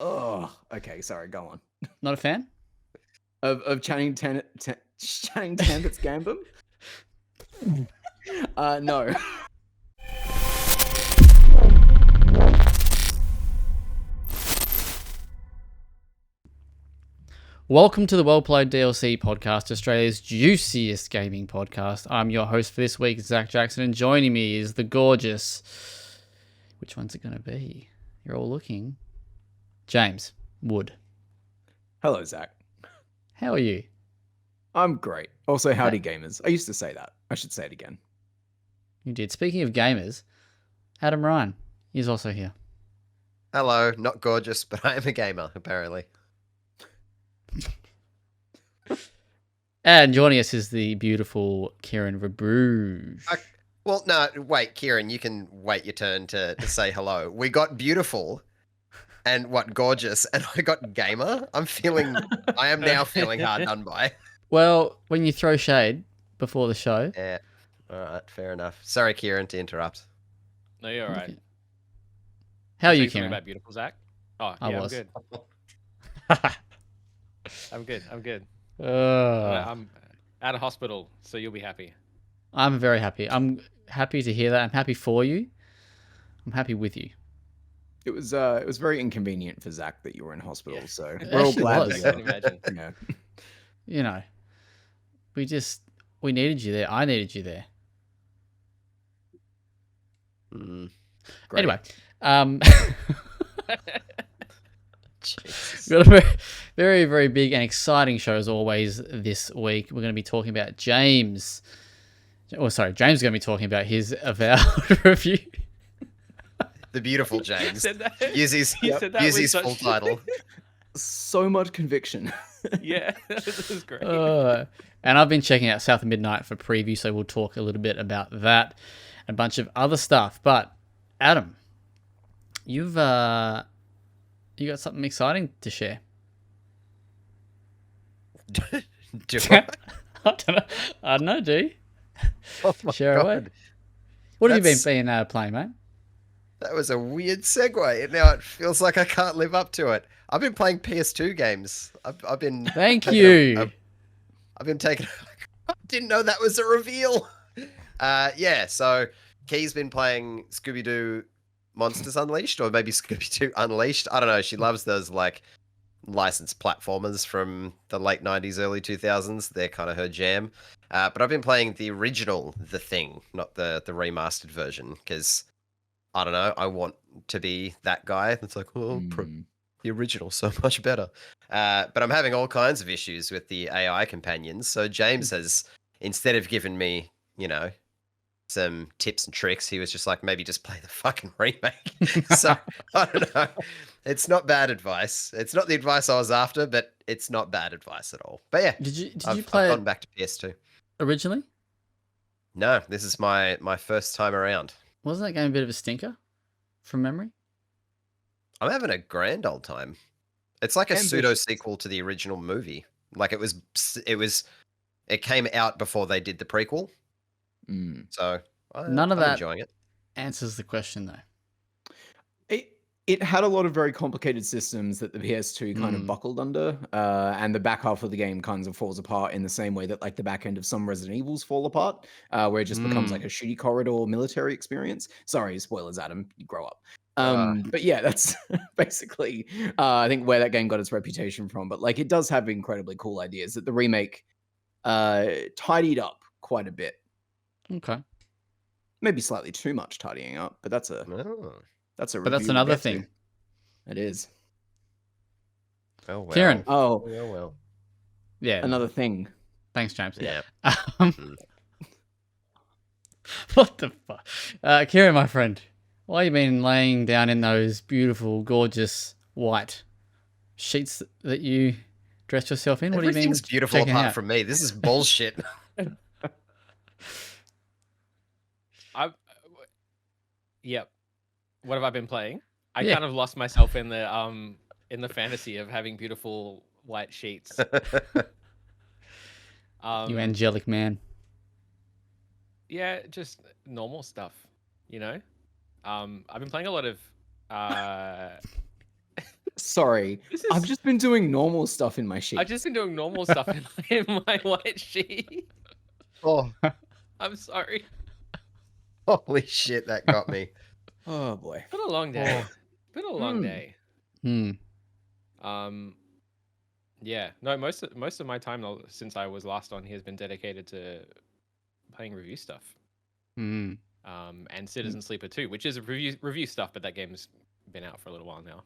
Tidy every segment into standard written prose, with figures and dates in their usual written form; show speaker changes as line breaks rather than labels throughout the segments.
Oh, okay. Sorry, go on.
Not a fan?
Of Channing Tatum's Gambit? No.
Welcome to the WellPlayed DLC podcast, Australia's juiciest gaming podcast. I'm your host for this week, Zach Jackson, and joining me is the gorgeous... Which one's it going to be? You're all looking. James Wood.
Hello, Zach.
How are you?
I'm great. Also, howdy, gamers. I used to say that. I should say it again.
You did. Speaking of gamers, Adam Ryan is also here.
Hello, not gorgeous, but I am a gamer, apparently.
And joining us is the beautiful Kieron Rebrouge.
Well, no, wait, Kieron, you can wait your turn to say hello. We got beautiful and gorgeous, and I got gamer. I am now feeling hard done by.
Well, when you throw shade before the show.
Yeah, all right, fair enough. Sorry, Kieron, to interrupt.
No, you're all right.
How are you,
Something
Kieron?
about beautiful, Zach? Oh,
I
yeah,
was.
I'm good. I'm good.
Uh,
I'm out of hospital, so you'll be happy.
I'm very happy. I'm happy to hear that. I'm happy for you. I'm happy with you.
It was very inconvenient for Zach that you were in hospital, so
It
we're all
actually
glad
was.
that
I can imagine.
yeah.
You know, we needed you there. I needed you there.
Mm,
Great.
Anyway,
Jesus.
we've got a very, very, very big and exciting show as always this week. We're going to be talking about James. Oh, sorry, James is going to be talking about his Avowed review.
The beautiful James.
Said that.
Use his,
said that
use
with
his
such-
full title.
So much conviction.
Yeah, this is great.
And I've been checking out South of Midnight for preview, so we'll talk a little bit about that and a bunch of other stuff. But Adam, you got something exciting to share.
Do I?
I don't know, do you?
Oh my
Share away.
God.
What have you
That's-
been playing, mate?
That was a weird segue, and now it feels like I can't live up to it. I've been playing PS2 games. I've been.
Thank
taking
you.
I've been taking. I didn't know that was a reveal. Yeah. So Key's been playing Scooby-Doo Monsters Unleashed, or maybe Scooby-Doo Unleashed. I don't know. She loves those like licensed platformers from the late 90s, early 2000s. They're kind of her jam. But I've been playing the original The Thing, not the remastered version, because I don't know. I want to be that guy that's like, oh, the original so much better. But I'm having all kinds of issues with the AI companions. So James has, instead of giving me, some tips and tricks, he was just like, maybe just play the fucking remake. So I don't know. It's not bad advice. It's not the advice I was after, but it's not bad advice at all. But yeah,
Did you
I've
play
gone
it
back to PS2.
originally?
No, this is my first time around.
Wasn't that game a bit of a stinker from memory?
I'm having a grand old time. It's like a
Ambitious.
pseudo sequel to the original movie. Like it came out before they did the prequel. So
None of
I'm
that
enjoying it.
answers the question, though.
It had a lot of very complicated systems that the PS2 kind of buckled under, and the back half of the game kind of falls apart in the same way that like the back end of some Resident Evils fall apart, where it just becomes like a shitty corridor military experience. Sorry, spoilers, Adam. You grow up. But yeah, that's basically I think where that game got its reputation from. But like, it does have incredibly cool ideas that the remake tidied up quite a bit.
Okay.
Maybe slightly too much tidying up, but that's a
Oh,
But
But that's
review we'll
another
get to.
thing.
It is.
oh well.
Kieran.
Oh,
Oh well.
Yeah.
another thing.
Thanks, James.
Yeah.
What the fuck? Kieran, my friend, why you been laying down in those beautiful, gorgeous white sheets that you dressed yourself in? What have you been
Everything's beautiful
checking
apart
out?
from me. This is bullshit.
Yep. What have I been playing? I
Yeah.
kind of lost myself in the fantasy of having beautiful white sheets.
You angelic man.
Yeah, just normal stuff, I've been playing a lot of
Sorry,
This
I've
is.
just been doing normal stuff in my sheet.
I've just been doing normal stuff in my white sheet.
Oh,
I'm sorry.
holy shit, that got me.
Oh boy.
Been a long day. Been a long day.
Hmm.
Yeah. No, most of my time since I was last on here has been dedicated to playing review stuff.
Hmm.
And Citizen Sleeper 2, which is review stuff, but that game's been out for a little while now.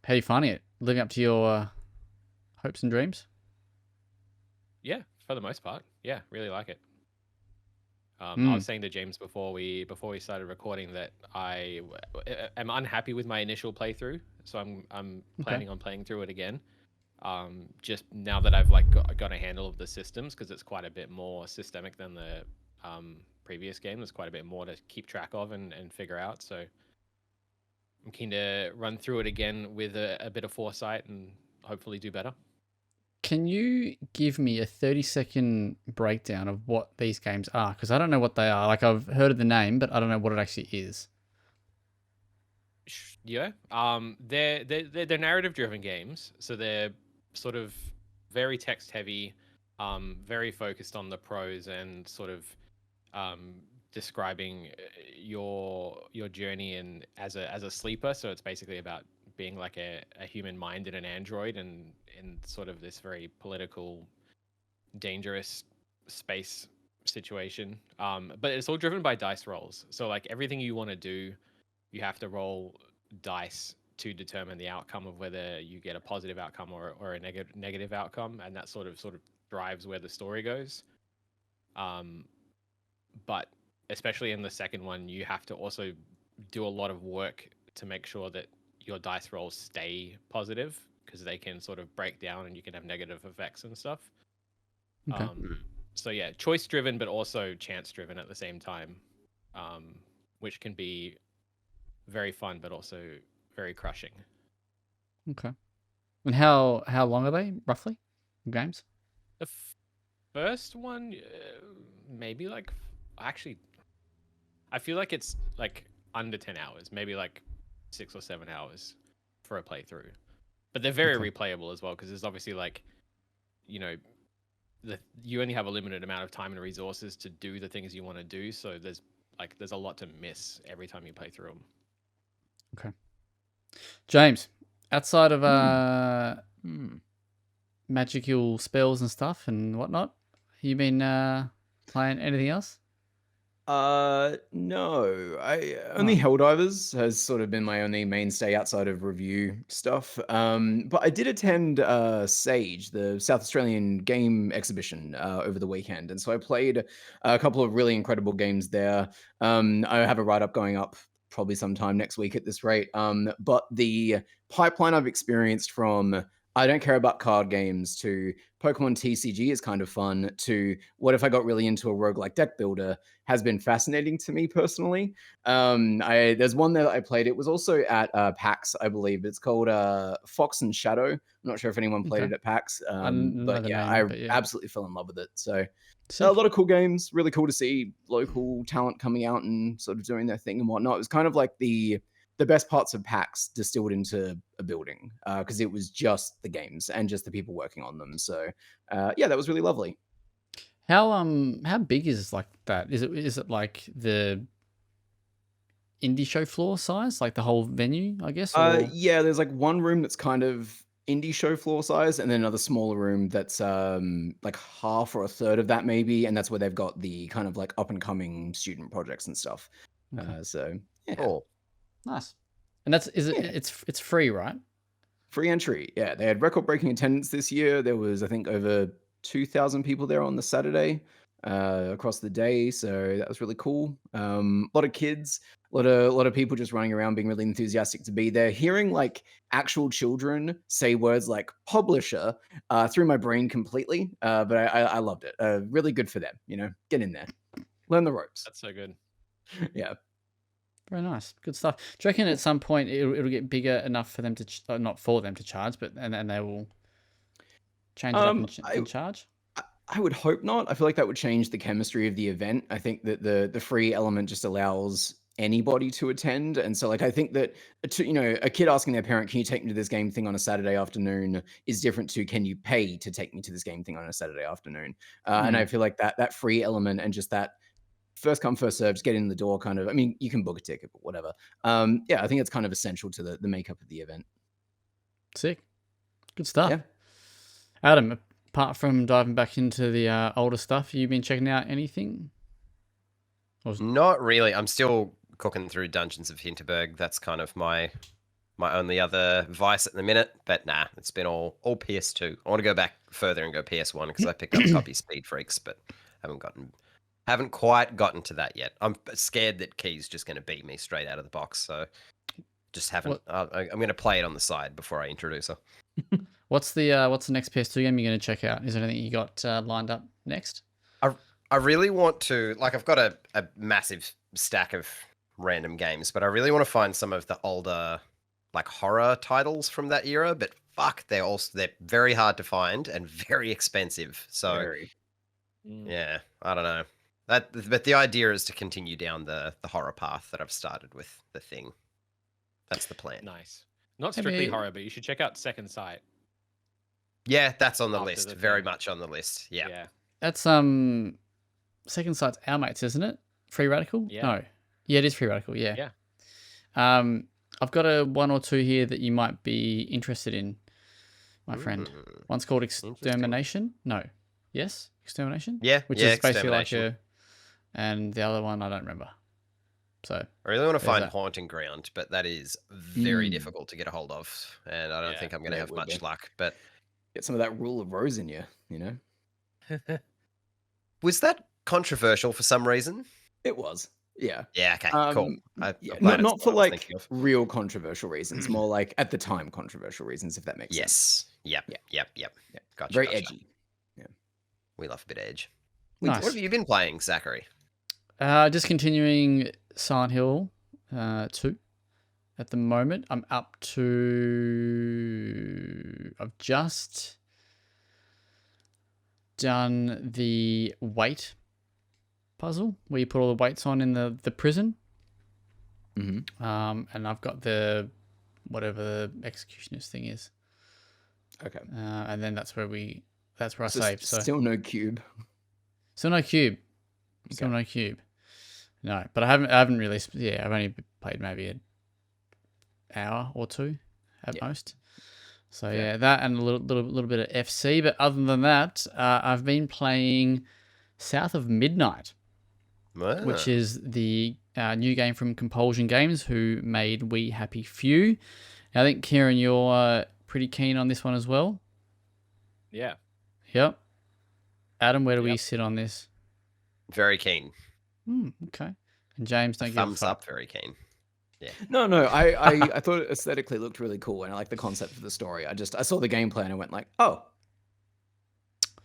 How are you finding it? Living up to your hopes and dreams?
Yeah, for the most part. Yeah, really like it. I
Mm.
was saying to James before we started recording that I am unhappy with my initial playthrough, so I'm planning on playing through it again. Just now that I've like got a handle of the systems, because it's quite a bit more systemic than the previous game. There's quite a bit more to keep track of and figure out. So I'm keen to run through it again with a bit of foresight and hopefully do better.
Can you give me a 30-second breakdown of what these games are? Because I don't know what they are. Like, I've heard of the name, but I don't know what it actually is.
Yeah. They're narrative driven games, so they're sort of very text heavy, very focused on the prose and sort of describing your journey and as a sleeper. So it's basically about being like a human mind in an android and in sort of this very political, dangerous space situation. But it's all driven by dice rolls. So like everything you want to do, you have to roll dice to determine the outcome of whether you get a positive outcome or a negative outcome, and that sort of drives where the story goes. But especially in the second one, you have to also do a lot of work to make sure that your dice rolls stay positive, because they can sort of break down and you can have negative effects and stuff.
Okay.
So yeah, choice driven, but also chance driven at the same time, which can be very fun, but also very crushing.
Okay. And how long are they, roughly, games?
The first one, maybe like, actually, I feel like it's like under 10 hours, maybe like 6 or 7 hours for a playthrough. But they're very replayable as well, because there's obviously like, you know, you only have a limited amount of time and resources to do the things you want to do. So there's a lot to miss every time you play through them.
Okay. James, outside of magical spells and stuff and whatnot, you been playing anything else?
No. I only Helldivers has sort of been my only mainstay outside of review stuff. But I did attend Sage, the South Australian game exhibition, over the weekend, and so I played a couple of really incredible games there. I have a write-up going up probably sometime next week at this rate. But the pipeline I've experienced from I don't care about card games to Pokemon TCG is kind of fun to what if I got really into a roguelike deck builder has been fascinating to me personally. There's one there that I played. It was also at PAX, I believe. It's called Fox and Shadow. I'm not sure if anyone played it at PAX,
I know
but
the
yeah,
name,
I
yeah.
absolutely fell in love with it. So
Sick.
a lot of cool games. Really cool to see local talent coming out and sort of doing their thing and whatnot. It was kind of like the best parts of PAX distilled into a building, because it was just the games and just the people working on them. So yeah, that was really lovely.
How big is like that? Is it like the indie show floor size, like the whole venue, I guess? Or...
Yeah, there's like one room that's kind of indie show floor size, and then another smaller room that's like half or a third of that maybe, and that's where they've got the kind of like up and coming student projects and stuff. So yeah.
Cool.
Nice. And it's free, right?
Free entry. Yeah, they had record-breaking attendance this year. There was, I think, over 2,000 people there on the Saturday across the day. So that was really cool. A lot of kids, a lot of people just running around being really enthusiastic to be there. Hearing like actual children say words like publisher threw my brain completely. But I loved it. Really good for them. You know, get in there, learn the ropes.
That's so good.
Yeah.
Very nice, good stuff. Do you reckon at some point it'll get bigger enough for them to not for them to charge, but and they will change it up and charge?
I would hope not. I feel like that would change the chemistry of the event. I think that the free element just allows anybody to attend. And so, like, I think that a kid asking their parent, "Can you take me to this game thing on a Saturday afternoon?" is different to, "Can you pay to take me to this game thing on a Saturday afternoon?" And I feel like that free element and just that first come first served, just get in the door kind of. I mean, you can book a ticket, but whatever. Yeah, I think it's kind of essential to the makeup of the event.
Sick. Good stuff.
Yeah.
Adam, apart from diving back into the older stuff, you been checking out anything?
Not really. I'm still cooking through Dungeons of Hinterberg. That's kind of my only other vice at the minute. But nah, it's been all PS2. I want to go back further and go PS1 because I picked up a copy of Speed Freaks, but haven't quite gotten to that yet. I'm scared that Key's just going to beat me straight out of the box, so just haven't. I'm going to play it on the side before I introduce her.
What's the next PS2 game you're going to check out? Is there anything you got lined up next?
I really want to, like, I've got a massive stack of random games, but I really want to find some of the older, like, horror titles from that era. But fuck, they're very hard to find and very expensive. So yeah, I don't know. But the idea is to continue down the horror path that I've started with The Thing. That's the plan.
Nice. Not strictly horror, but you should check out Second Sight.
Yeah, that's on the
After
list.
The
Very
Thing.
much on the list. Yeah.
That's Second Sight's our mates, isn't it? Free Radical?
Yeah.
No. Yeah, it is Free Radical, yeah.
Yeah.
I've got a one or two here that you might be interested in, my friend. One's called Extermination. No. Yes? Extermination?
Yeah.
Which is basically like
Extermination.
and the other one I don't remember. So
I really want to find
that.
Haunting Ground, but that is very difficult to get a hold of, and I don't think I'm going to have much luck. But
Get some of that Rule of Rose in you,
was that controversial for some reason?
It was. Yeah.
Yeah. Okay. Cool. I'm
Yeah,
glad it's
not for
what I was
like
thinking of.
real controversial reasons, more like at the time controversial reasons, if that makes sense.
Yes. Yep.
Yeah.
Gotcha.
Very
gotcha.
edgy.
We love a bit of edge.
nice.
What have you been playing, Zachary?
Just continuing Silent Hill 2 at the moment. I'm up to... I've just done the weight puzzle where you put all the weights on in the prison.
Mm-hmm.
And I've got the whatever the executionist thing is.
Okay.
And then that's where I saved. So
Still no cube.
still no cube. Still no cube. No, but I haven't really. Yeah, I've only played maybe an hour or two at most. So yeah, that and a little bit of FC. But other than that, I've been playing South of Midnight, which is the new game from Compulsion Games, who made We Happy Few. I think Kieron, you're pretty keen on this one as well.
Yeah.
Yep. Adam, where do we sit on this?
Very keen.
Okay. And James, don't give a
Thumbs
fuck.
up. Very keen. Yeah.
No. I thought it aesthetically looked really cool, and I like the concept of the story. I saw the gameplay and I went like, oh.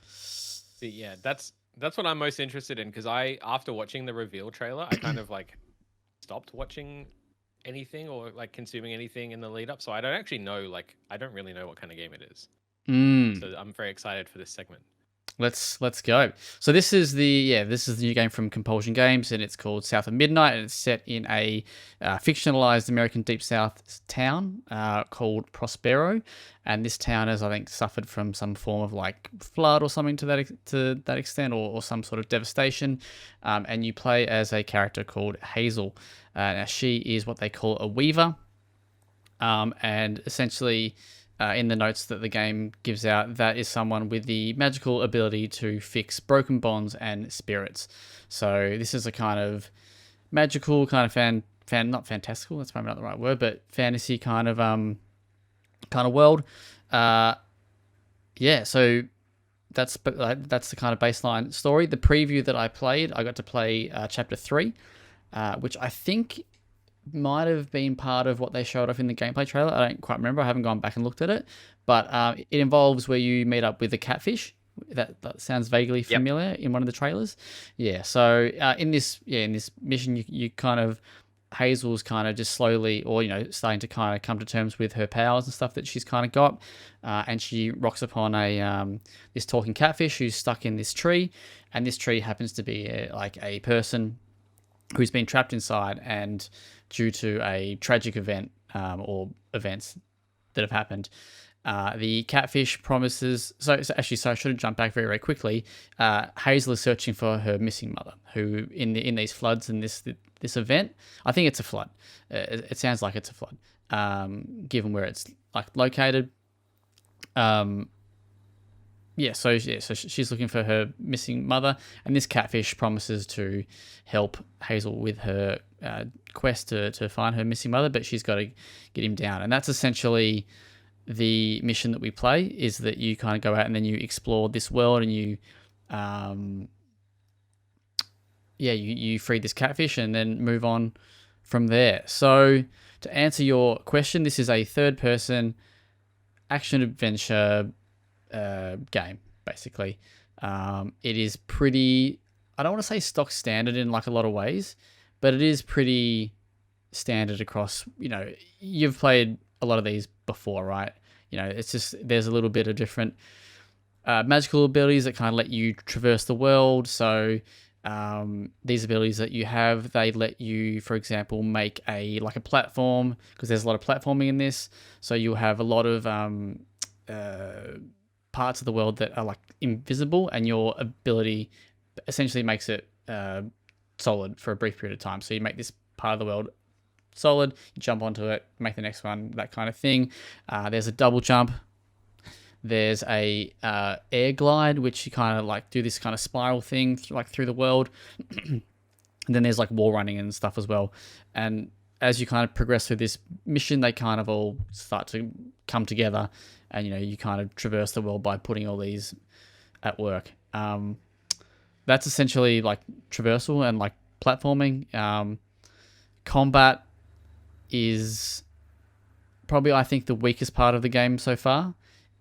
See, yeah, that's what I'm most interested in, because after watching the reveal trailer, I kind of like stopped watching anything or like consuming anything in the lead up. So I don't actually know, I don't really know what kind of game it is. So I'm very excited for this segment.
Let's go. So this is the new game from Compulsion Games, and it's called South of Midnight, and it's set in a fictionalized American Deep South town called Prospero, and this town has, I think, suffered from some form of like flood or something to that extent, or some sort of devastation. And you play as a character called Hazel. Now she is what they call a weaver, and essentially. In the notes that the game gives out, that is someone with the magical ability to fix broken bonds and spirits. So this is a kind of magical, kind of not fantastical, that's probably not the right word, but fantasy kind of world. So that's the kind of baseline story. The preview that I played, I got to play Chapter 3, which I think might have been part of what they showed off in the gameplay trailer. I don't quite remember. I haven't gone back and looked at it, but it involves where you meet up with the catfish. That sounds vaguely familiar in one of the trailers. Yeah. So in this mission, you kind of Hazel's kind of just slowly, or starting to kind of come to terms with her powers and stuff that she's kind of got, and she rocks upon this talking catfish who's stuck in this tree, and this tree happens to be a person. who's been trapped inside, and due to a tragic event or events that have happened, the catfish promises. So I should jump back very, very quickly. Hazel is searching for her missing mother, who in these floods and this event. I think it's a flood. It sounds like it's a flood, given where it's like located. So she's looking for her missing mother, and this catfish promises to help Hazel with her quest to find her missing mother, but she's got to get him down, and that's essentially the mission that we play. Is that you kind of go out and then you explore this world, and you free this catfish and then move on from there. So to answer your question, this is a third-person action adventure game, basically. It is pretty, I don't want to say stock standard in like a lot of ways, but it is pretty standard across, you've played a lot of these before, right? It's just, there's a little bit of different magical abilities that kind of let you traverse the world. So these abilities that you have, they let you, for example, make a platform, because there's a lot of platforming in this. So you'll have a lot of parts of the world that are like invisible, and your ability essentially makes it solid for a brief period of time. So you make this part of the world solid, you jump onto it, make the next one, that kind of thing. There's a double jump. There's a air glide, which you kind of like do this kind of spiral thing through the world. And then there's like wall running and stuff as well. And as you kind of progress through this mission, they kind of all start to come together, and you kind of traverse the world by putting all these at work. That's essentially like traversal and like platforming. Combat is probably, I think, the weakest part of the game so far.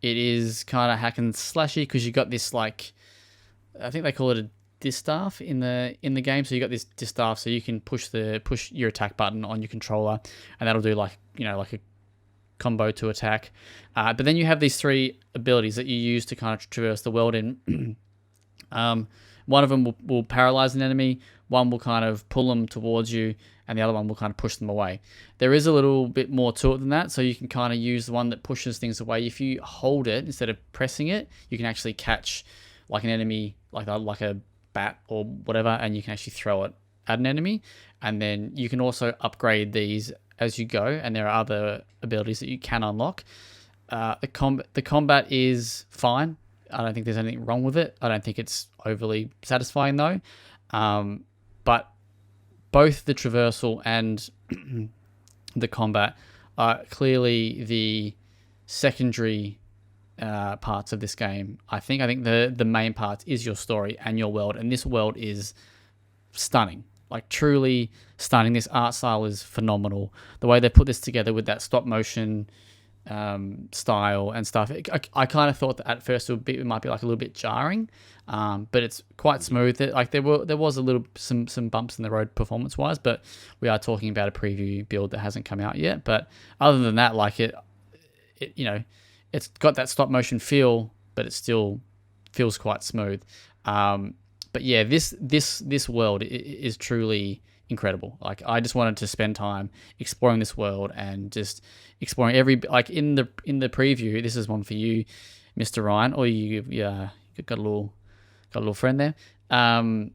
It is kind of hack and slashy, because you got this, like, I think they call it a distaff in the game. So you got this distaff, so you can push your attack button on your controller, and that'll do like a combo to attack. But then you have these three abilities that you use to kind of traverse the world in. One of them will paralyze an enemy, one will kind of pull them towards you, and the other one will kind of push them away. There is a little bit more to it than that, so you can kind of use the one that pushes things away. If you hold it instead of pressing it, you can actually catch like an enemy, like a bat or whatever, and you can actually throw it at an enemy. And then you can also upgrade these as you go, and there are other abilities that you can unlock. The combat is fine. I don't think there's anything wrong with it. I don't think it's overly satisfying though. But both the traversal and the combat are clearly the secondary parts of this game. I think the main part is your story and your world, and this world is stunning, like truly stunning. This art style is phenomenal. The way they put this together with that stop motion style and stuff. I kind of thought that at first it might be like a little bit jarring, but it's quite smooth. Like there was a little some bumps in the road performance wise, but we are talking about a preview build that hasn't come out yet. But other than that, like it it's got that stop motion feel, but it still feels quite smooth. But yeah, this world is truly incredible. Like I just wanted to spend time exploring this world and just exploring like in the preview. This is one for you, Mr. Ryan, or you got a little friend there. So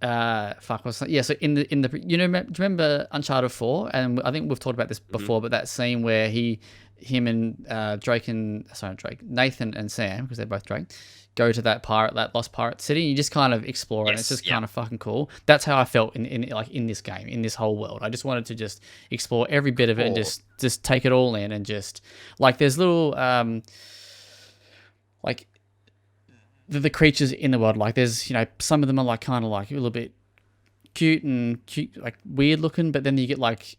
in the do you remember Uncharted 4? And I think we've talked about this before, but that scene where him and Nathan and Sam, because they're both Drake, go to that lost pirate city. You just kind of explore it. And it's just kind of fucking cool. That's how I felt in this game, in this whole world. I just wanted to just explore every bit of it and just take it all in, and just like there's little like the creatures in the world. Like there's some of them are like kind of like a little bit cute, like weird looking, but then you get like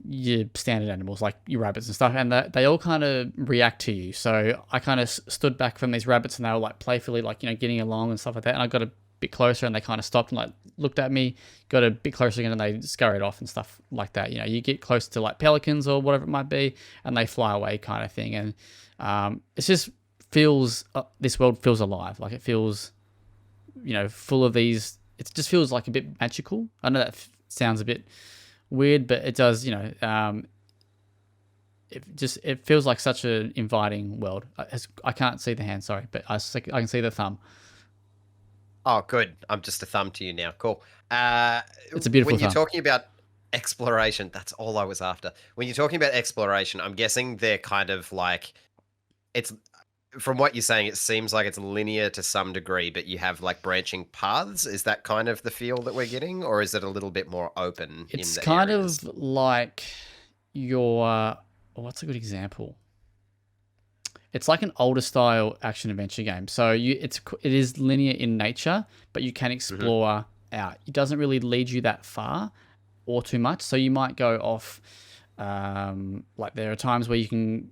your standard animals like your rabbits and stuff, and they all kind of react to you. So I kind of stood back from these rabbits, and they were like playfully like getting along and stuff like that, and I got a bit closer, and they kind of stopped and like looked at me, got a bit closer again, and they scurried off and stuff like that. You get close to like pelicans or whatever it might be, and they fly away kind of thing. And it's just feels this world feels alive. Like it feels full of these it just feels like a bit magical. I know that sounds a bit weird, but it does, it feels like such an inviting world. I can't see the hand, sorry, but I can see the thumb.
Oh, good. I'm just a thumb to you now. Cool.
It's a beautiful
When you're
thumb.
talking about exploration, that's all I was after. When you're talking about exploration, I'm guessing they're kind of like, it's from what you're saying, it seems like it's linear to some degree, but you have like branching paths. Is that kind of the feel that we're getting, or is it a little bit more open in
It's
the
kind
areas?
of like your what's a good example? It's like an older style action adventure game. So it is linear in nature, but you can explore out. It doesn't really lead you that far or too much. So you might go off. Like there are times where you can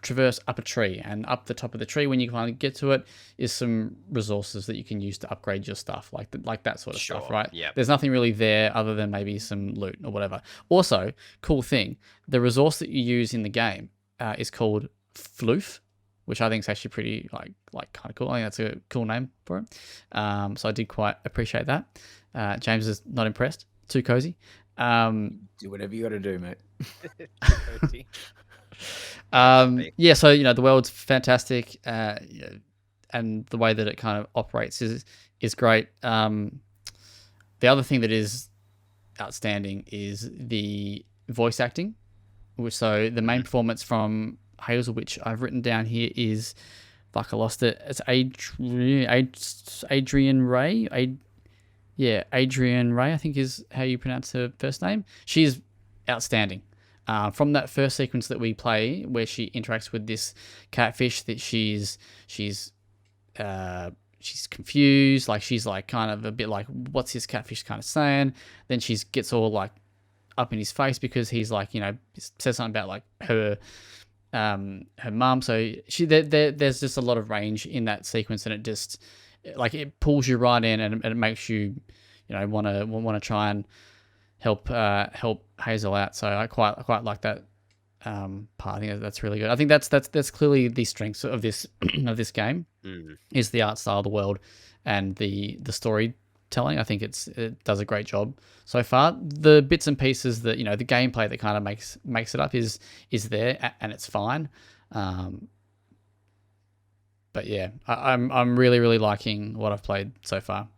traverse up a tree, and up the top of the tree, when you finally get to it, is some resources that you can use to upgrade your stuff, like that sort of stuff, right?
Yeah.
There's nothing really there other than maybe some loot or whatever. Also, cool thing, the resource that you use in the game is called floof, which I think is actually pretty like kind of cool. I think that's a cool name for it. So I did quite appreciate that. James is not impressed. Too cozy.
Do whatever you got to do, mate.
Yeah, so the world's fantastic, and the way that it kind of operates is great. The other thing that is outstanding is the voice acting. So the main performance from Hazel, which I've written down here, is fuck, I lost it. It's Adrian Ray. Adrian Ray, I think is how you pronounce her first name. She's outstanding. From that first sequence that we play, where she interacts with this catfish, that she's confused, like she's like kind of a bit like, what's this catfish kind of saying? Then she gets all like up in his face because he's like, says something about like her mum. So there's just a lot of range in that sequence, and it just like it pulls you right in, and it makes you want to try and help Hazel out. So I quite like that part. I think that's really good. I think that's clearly the strengths of this of this game is the art style, the world, and the storytelling. I think it does a great job so far. The bits and pieces that the gameplay that kind of makes it up is there, and it's fine. But yeah, I'm really, really liking what I've played so far.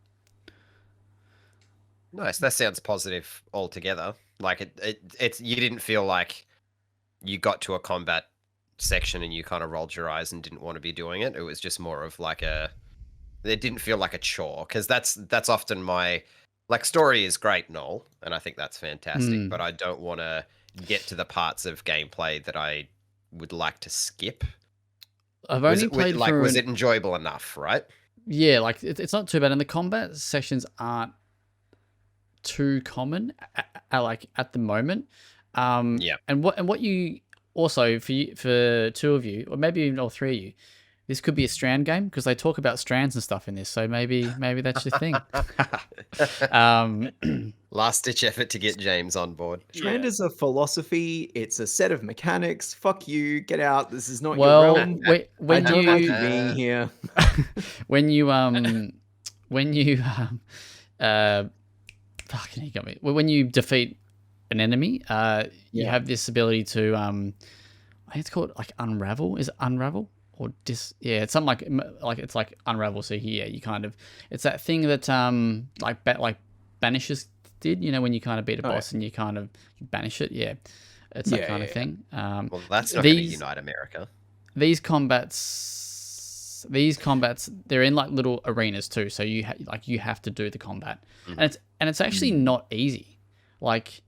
Nice. That sounds positive altogether. Like it's you didn't feel like you got to a combat section and you kind of rolled your eyes and didn't want to be doing it. It was just more of like it didn't feel like a chore, because that's often my story is great and all, and I think that's fantastic, but I don't want to get to the parts of gameplay that I would like to skip.
I've only played
was it enjoyable enough, right?
Yeah, like it's not too bad, and the combat sections aren't too common at the moment.
Yeah.
And what you also for two of you, or maybe even all three of you, this could be a Strand game, because they talk about strands and stuff in this. So maybe that's your thing.
Last ditch effort to get James on board.
Strand is a philosophy. It's a set of mechanics. Fuck you. Get out. This is not your realm.
when
I don't
you
like you being here.
when you fucking you got me. When you defeat an enemy, you have this ability to I think it's called like unravel. Is it unravel? Or yeah, it's something like it's like unravel. So you kind of, it's that thing that like banishes did, when you kind of beat a boss and you kind of banish it. Yeah, it's that kind of thing.
Well, that's not going to unite America.
These combats, they're in like little arenas too. So you have to do the combat, and it's actually not easy. Like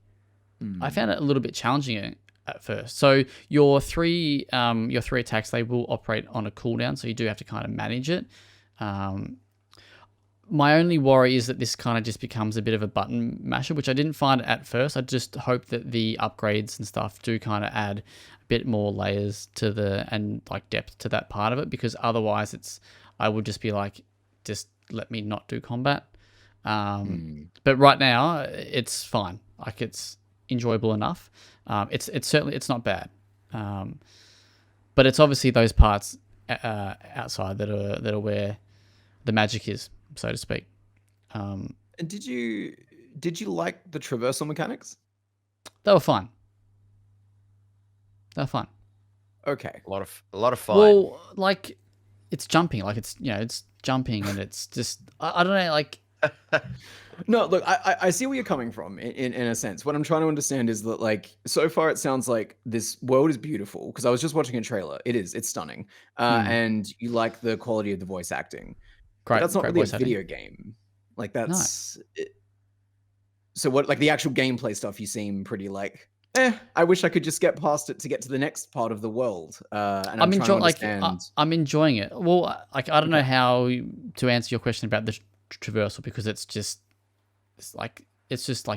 I found it a little bit challenging at first. So your three attacks, they will operate on a cooldown, so you do have to kind of manage it. My only worry is that this kind of just becomes a bit of a button masher, which I didn't find at first. I just hope that the upgrades and stuff do kind of add a bit more layers to and like depth to that part of it, because otherwise I would just be like, just let me not do combat. But right now it's fine. Like it's enjoyable enough. It's certainly, it's not bad. But it's obviously those parts outside that are where the magic is, so to speak.
And did you like the traversal mechanics?
They were fun. They were fun.
Okay.
A lot of fun.
Well, like it's jumping, like it's it's jumping, and it's just I don't know, like
No, look, I see where you're coming from in a sense. What I'm trying to understand is that, like, so far it sounds like this world is beautiful because I was just watching a trailer. It's stunning, and you like the quality of the voice acting. But that's not
great
really a
voice acting.
video game. Like
No.
that's so what? Like the actual gameplay stuff, you seem pretty like. I wish I could just get past it to get to the next part of the world. And I'm trying to understand.
I'm enjoying it. Well, like I don't know
Okay.
how to answer your question about the traversal because it's just like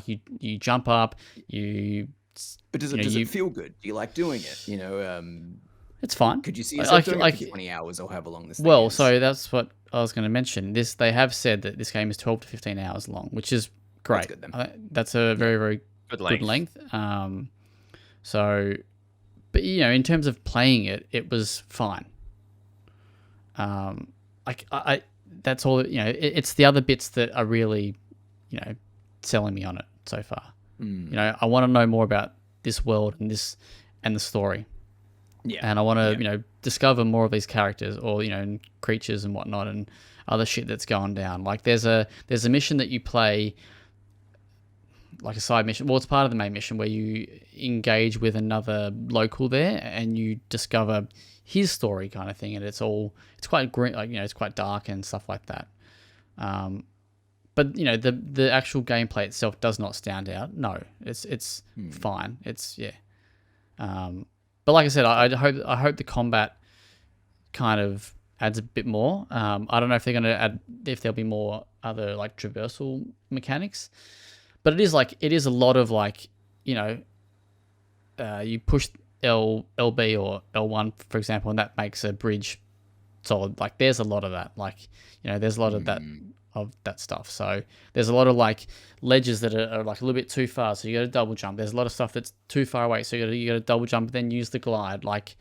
you jump up, you
But does
you
it
know,
does
you-
it feel good? Do you like doing it? You know,
it's fine.
could you see
I-
yourself
I-
doing
like-
it for 20 hours or however long this thing
Well,
is?
so that's what I was going to mention. They have said that this game is 12 to 15 hours long, which is great.
That's good then.
That's a very, very
Good
good
length.
length. So, but in terms of playing it, it was fine. I that's all. It's the other bits that are really, selling me on it so far. I want to know more about this world and the story.
Yeah.
And I want to, discover more of these characters or, and creatures and whatnot and other shit that's going down. Like there's a mission that you play, like a side mission. Well, it's part of the main mission where you engage with another local there and you discover his story kind of thing. And it's quite grim, like, it's quite dark and stuff like that. But the actual gameplay itself does not stand out. No, it's fine. It's but like I said, I hope the combat kind of adds a bit more. I don't know if they're going to add, if there'll be more other like traversal mechanics, but it is a lot of like, you push LB or L1, for example, and that makes a bridge solid. Like there's a lot of that. Like, there's a lot of that stuff. So there's a lot of like ledges that are like a little bit too far, so you got to double jump. There's a lot of stuff that's too far away, so you got to double jump and then use the glide. Like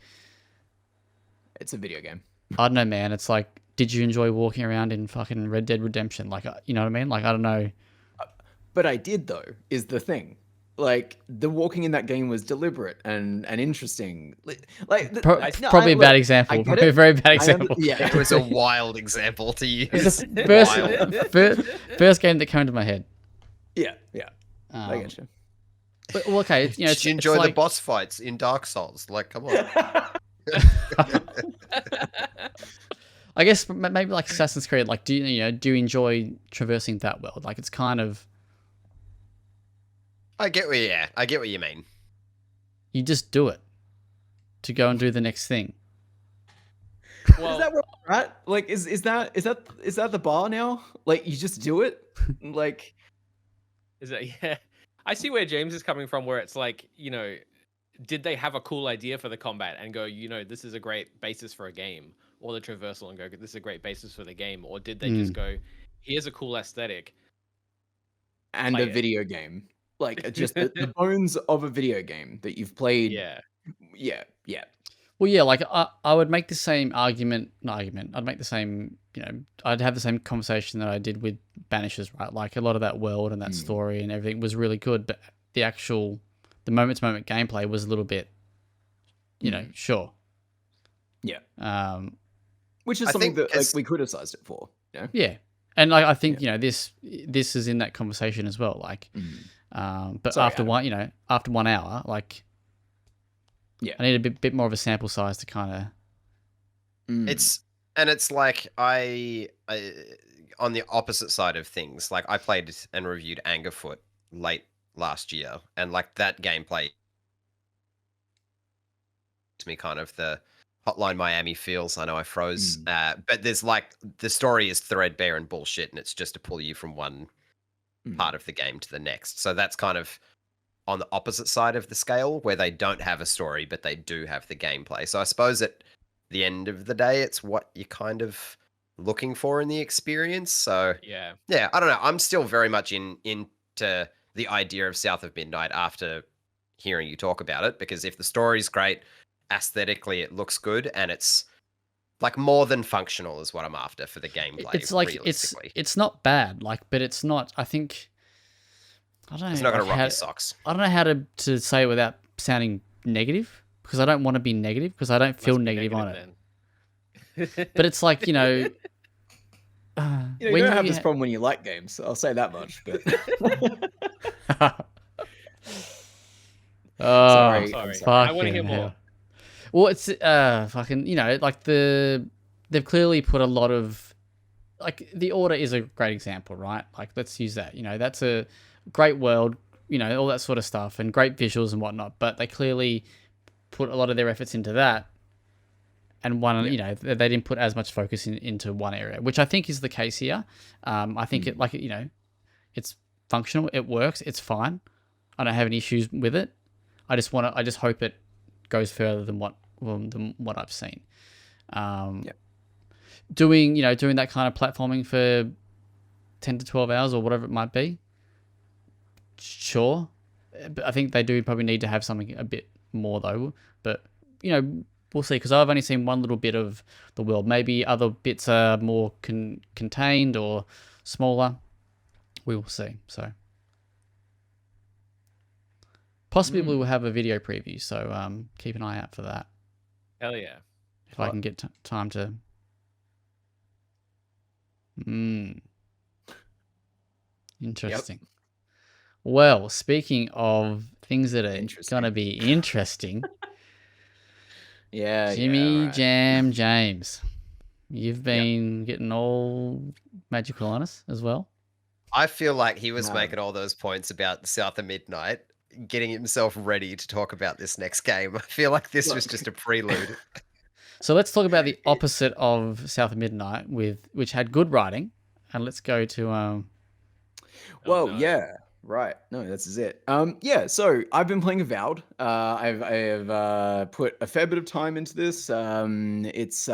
It's a video game.
I don't know, man. It's like, did you enjoy walking around in fucking Red Dead Redemption? Like, you know what I mean? Like I don't know.
But I did though, is the thing. Like the walking in that game was deliberate and interesting.
Probably a bad example. Probably a very bad example.
Yeah,
It was a wild example to use.
It's the first game that came to my head.
yeah. I get you.
But well, okay,
Did you enjoy the boss fights in Dark Souls? Like, come on.
I guess maybe like Assassin's Creed. Like, do you enjoy traversing that world? Like, it's kind of
I get what you mean.
you just do it to go and do the next thing.
Well,
Is that where we're at? Like, is that the bar now? Like, you just do it? Like,
is it? Yeah, I see where James is coming from. Where it's like, did they have a cool idea for the combat and go, this is a great basis for a game, or the traversal and go, this is a great basis for the game, or did they just go, here's a cool aesthetic
and
play
a
it.
video game, like just the bones of a video game that you've played.
Yeah.
Well, yeah, like I would make the same argument. Not argument. I'd make the same. I'd have the same conversation that I did with Banishers, right? Like a lot of that world and that story and everything was really good, but the moment-to-moment gameplay was a little bit, sure.
Yeah. Which is
I
something
think
that like we criticized it for. Yeah.
Yeah, and I think this is in that conversation as well. Like, but
Sorry,
after
Adam.
after 1 hour, like,
Yeah.
I need a bit more of a sample size to kind of.
It's like I on the opposite side of things. Like I played and reviewed Angerfoot late last year, and like that gameplay to me kind of the Hotline Miami feels. I know I froze, but there's like the story is threadbare and bullshit, and it's just to pull you from one part of the game to the next. So that's kind of on the opposite side of the scale, where they don't have a story, but they do have the gameplay. So I suppose at the end of the day, it's what you're kind of looking for in the experience. So
Yeah.
I don't know. I'm still very much into the idea of South of Midnight after hearing you talk about it, because if the story's great, aesthetically it looks good, and it's Like more than functional is what I'm after for the gameplay.
It's like
realistically,
it's not bad, like, but it's not. I think I don't know.
it's not
like
gonna rock
how,
your socks.
I don't know how to say it without sounding negative, because I don't want to be negative, because I don't feel
Must be
negative on it.
then.
But it's like,
You know, you
when
don't have this problem when you like games. I'll say that much. But
oh,
sorry.
fucking
I want to hear
hell.
more.
Well, it's fucking, like they've clearly put a lot of, like, the Order is a great example, right? Like, let's use that. That's a great world, all that sort of stuff, and great visuals and whatnot. But they clearly put a lot of their efforts into that, and they didn't put as much focus into one area, which I think is the case here. I think it's functional, it works, it's fine. I don't have any issues with it. I just hope it goes further than what I've seen. Doing that kind of platforming for 10 to 12 hours or whatever it might be, sure. But I think they do probably need to have something a bit more though. But we'll see, because I've only seen one little bit of the world. Maybe other bits are more contained or smaller. We will see. So possibly we will have a video preview. So keep an eye out for that.
Hell yeah.
If I can get time to. Interesting. Yep. Well, speaking of things that are going to be interesting. Jimmy
right.
Jam James, you've been getting all magical on us as well.
I feel like he was making all those points about South of Midnight, getting himself ready to talk about this next game. I feel like this was just a prelude.
So let's talk about the opposite of South of Midnight, which had good writing, and let's go to.
Yeah. Right. No, this is it. So I've been playing Avowed. I've put a fair bit of time into this. It's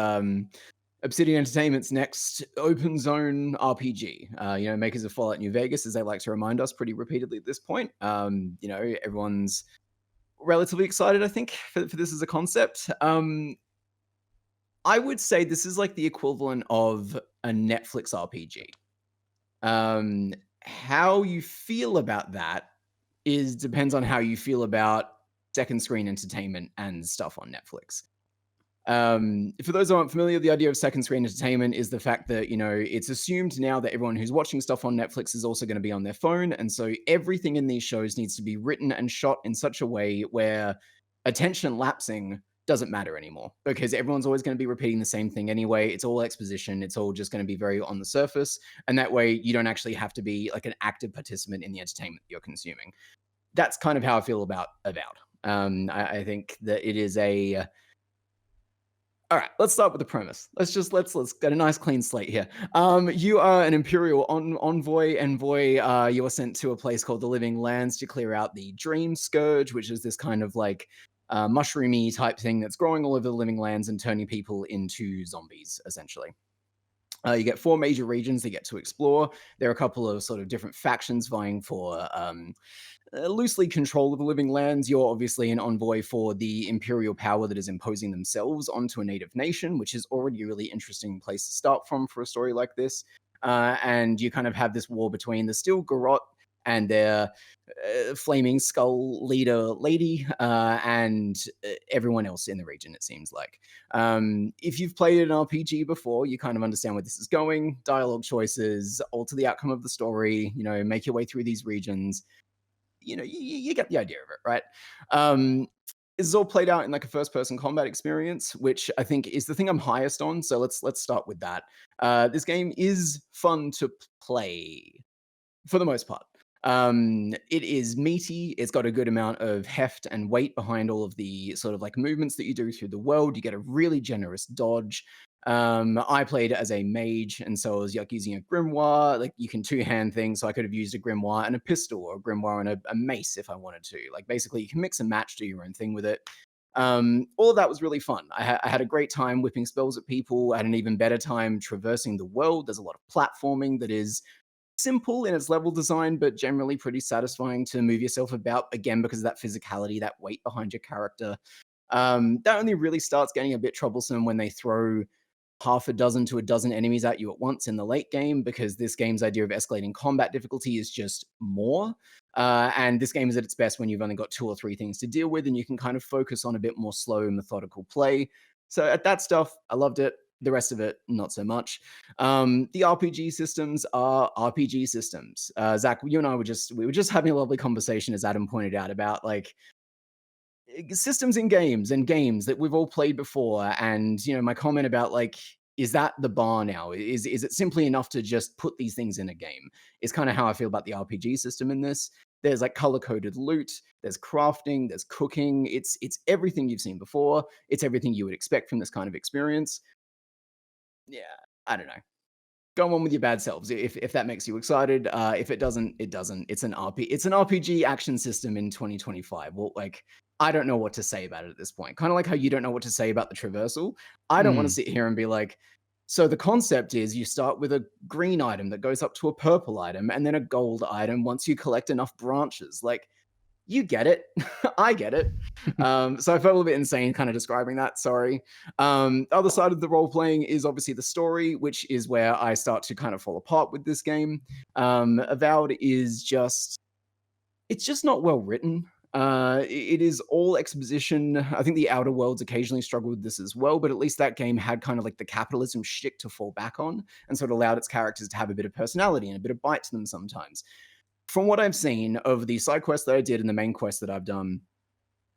Obsidian Entertainment's next open zone RPG. Makers of Fallout New Vegas, as they like to remind us pretty repeatedly at this point. Everyone's relatively excited, I think, for this as a concept. I would say this is like the equivalent of a Netflix RPG. How you feel about that depends on how you feel about second screen entertainment and stuff on Netflix. For those who aren't familiar, the idea of second screen entertainment is the fact that, it's assumed now that everyone who's watching stuff on Netflix is also going to be on their phone. And so everything in these shows needs to be written and shot in such a way where attention lapsing doesn't matter anymore, because everyone's always going to be repeating the same thing anyway. It's all exposition. It's all just going to be very on the surface. And that way you don't actually have to be like an active participant in the entertainment that you're consuming. That's kind of how I feel about Avowed. I think that it is all right, let's start with the premise. Let's get a nice clean slate here. You are an Imperial envoy. You are sent to a place called the Living Lands to clear out the Dream Scourge, which is this kind of like mushroomy type thing that's growing all over the Living Lands and turning people into zombies, essentially. You get 4 major regions that you get to explore. There are a couple of sort of different factions vying for loosely control of the Living Lands. You're obviously an envoy for the imperial power that is imposing themselves onto a native nation, which is already a really interesting place to start from for a story like this. And you kind of have this war between the Steel Garrote and their flaming skull leader lady, and everyone else in the region, it seems like. If you've played an RPG before, you kind of understand where this is going. Dialogue choices alter the outcome of the story, make your way through these regions. You get the idea of it, right? This is all played out in like a first-person combat experience, which I think is the thing I'm highest on. So let's start with that. This game is fun to play for the most part. It is meaty. It's got a good amount of heft and weight behind all of the sort of like movements that you do through the world. You get a really generous dodge. I played as a mage, and so I was like using a grimoire. Like you can 2-hand things, so I could have used a grimoire and a pistol, or a grimoire and a mace if I wanted to. Like basically, you can mix and match, do your own thing with it. All of that was really fun. I had a great time whipping spells at people. I had an even better time traversing the world. There's a lot of platforming that is simple in its level design, but generally pretty satisfying to move yourself about, again, because of that physicality, that weight behind your character. That only really starts getting a bit troublesome when they throw half a dozen to a dozen enemies at you at once in the late game, because this game's idea of escalating combat difficulty is just more. And this game is at its best when you've only got 2 or 3 things to deal with, and you can kind of focus on a bit more slow, methodical play. So at that stuff, I loved it. The rest of it, not so much. The RPG systems are RPG systems. Zach, you and I were just having a lovely conversation, as Adam pointed out, about like systems in games and games that we've all played before. And my comment about like, is that the bar now? Is it simply enough to just put these things in a game? Is kind of how I feel about the RPG system in this. There's like color-coded loot, there's crafting, there's cooking. It's everything you've seen before. It's everything you would expect from this kind of experience. Yeah, I don't know. Go on with your bad selves if that makes you excited. If it doesn't, it doesn't. It's an RPG action system in 2025. Well, like, I don't know what to say about it at this point. Kind of like how you don't know what to say about the traversal. I don't want to sit here and be like, so the concept is you start with a green item that goes up to a purple item and then a gold item once you collect enough branches. Like, you get it. I get it. So I felt a little bit insane kind of describing that. Sorry. The other side of the role playing is obviously the story, which is where I start to kind of fall apart with this game. Avowed is it's just not well written. It is all exposition. I think the Outer Worlds occasionally struggle with this as well, but at least that game had kind of like the capitalism shtick to fall back on, and so it allowed its characters to have a bit of personality and a bit of bite to them sometimes. From what I've seen of the side quests that I did and the main quest that I've done,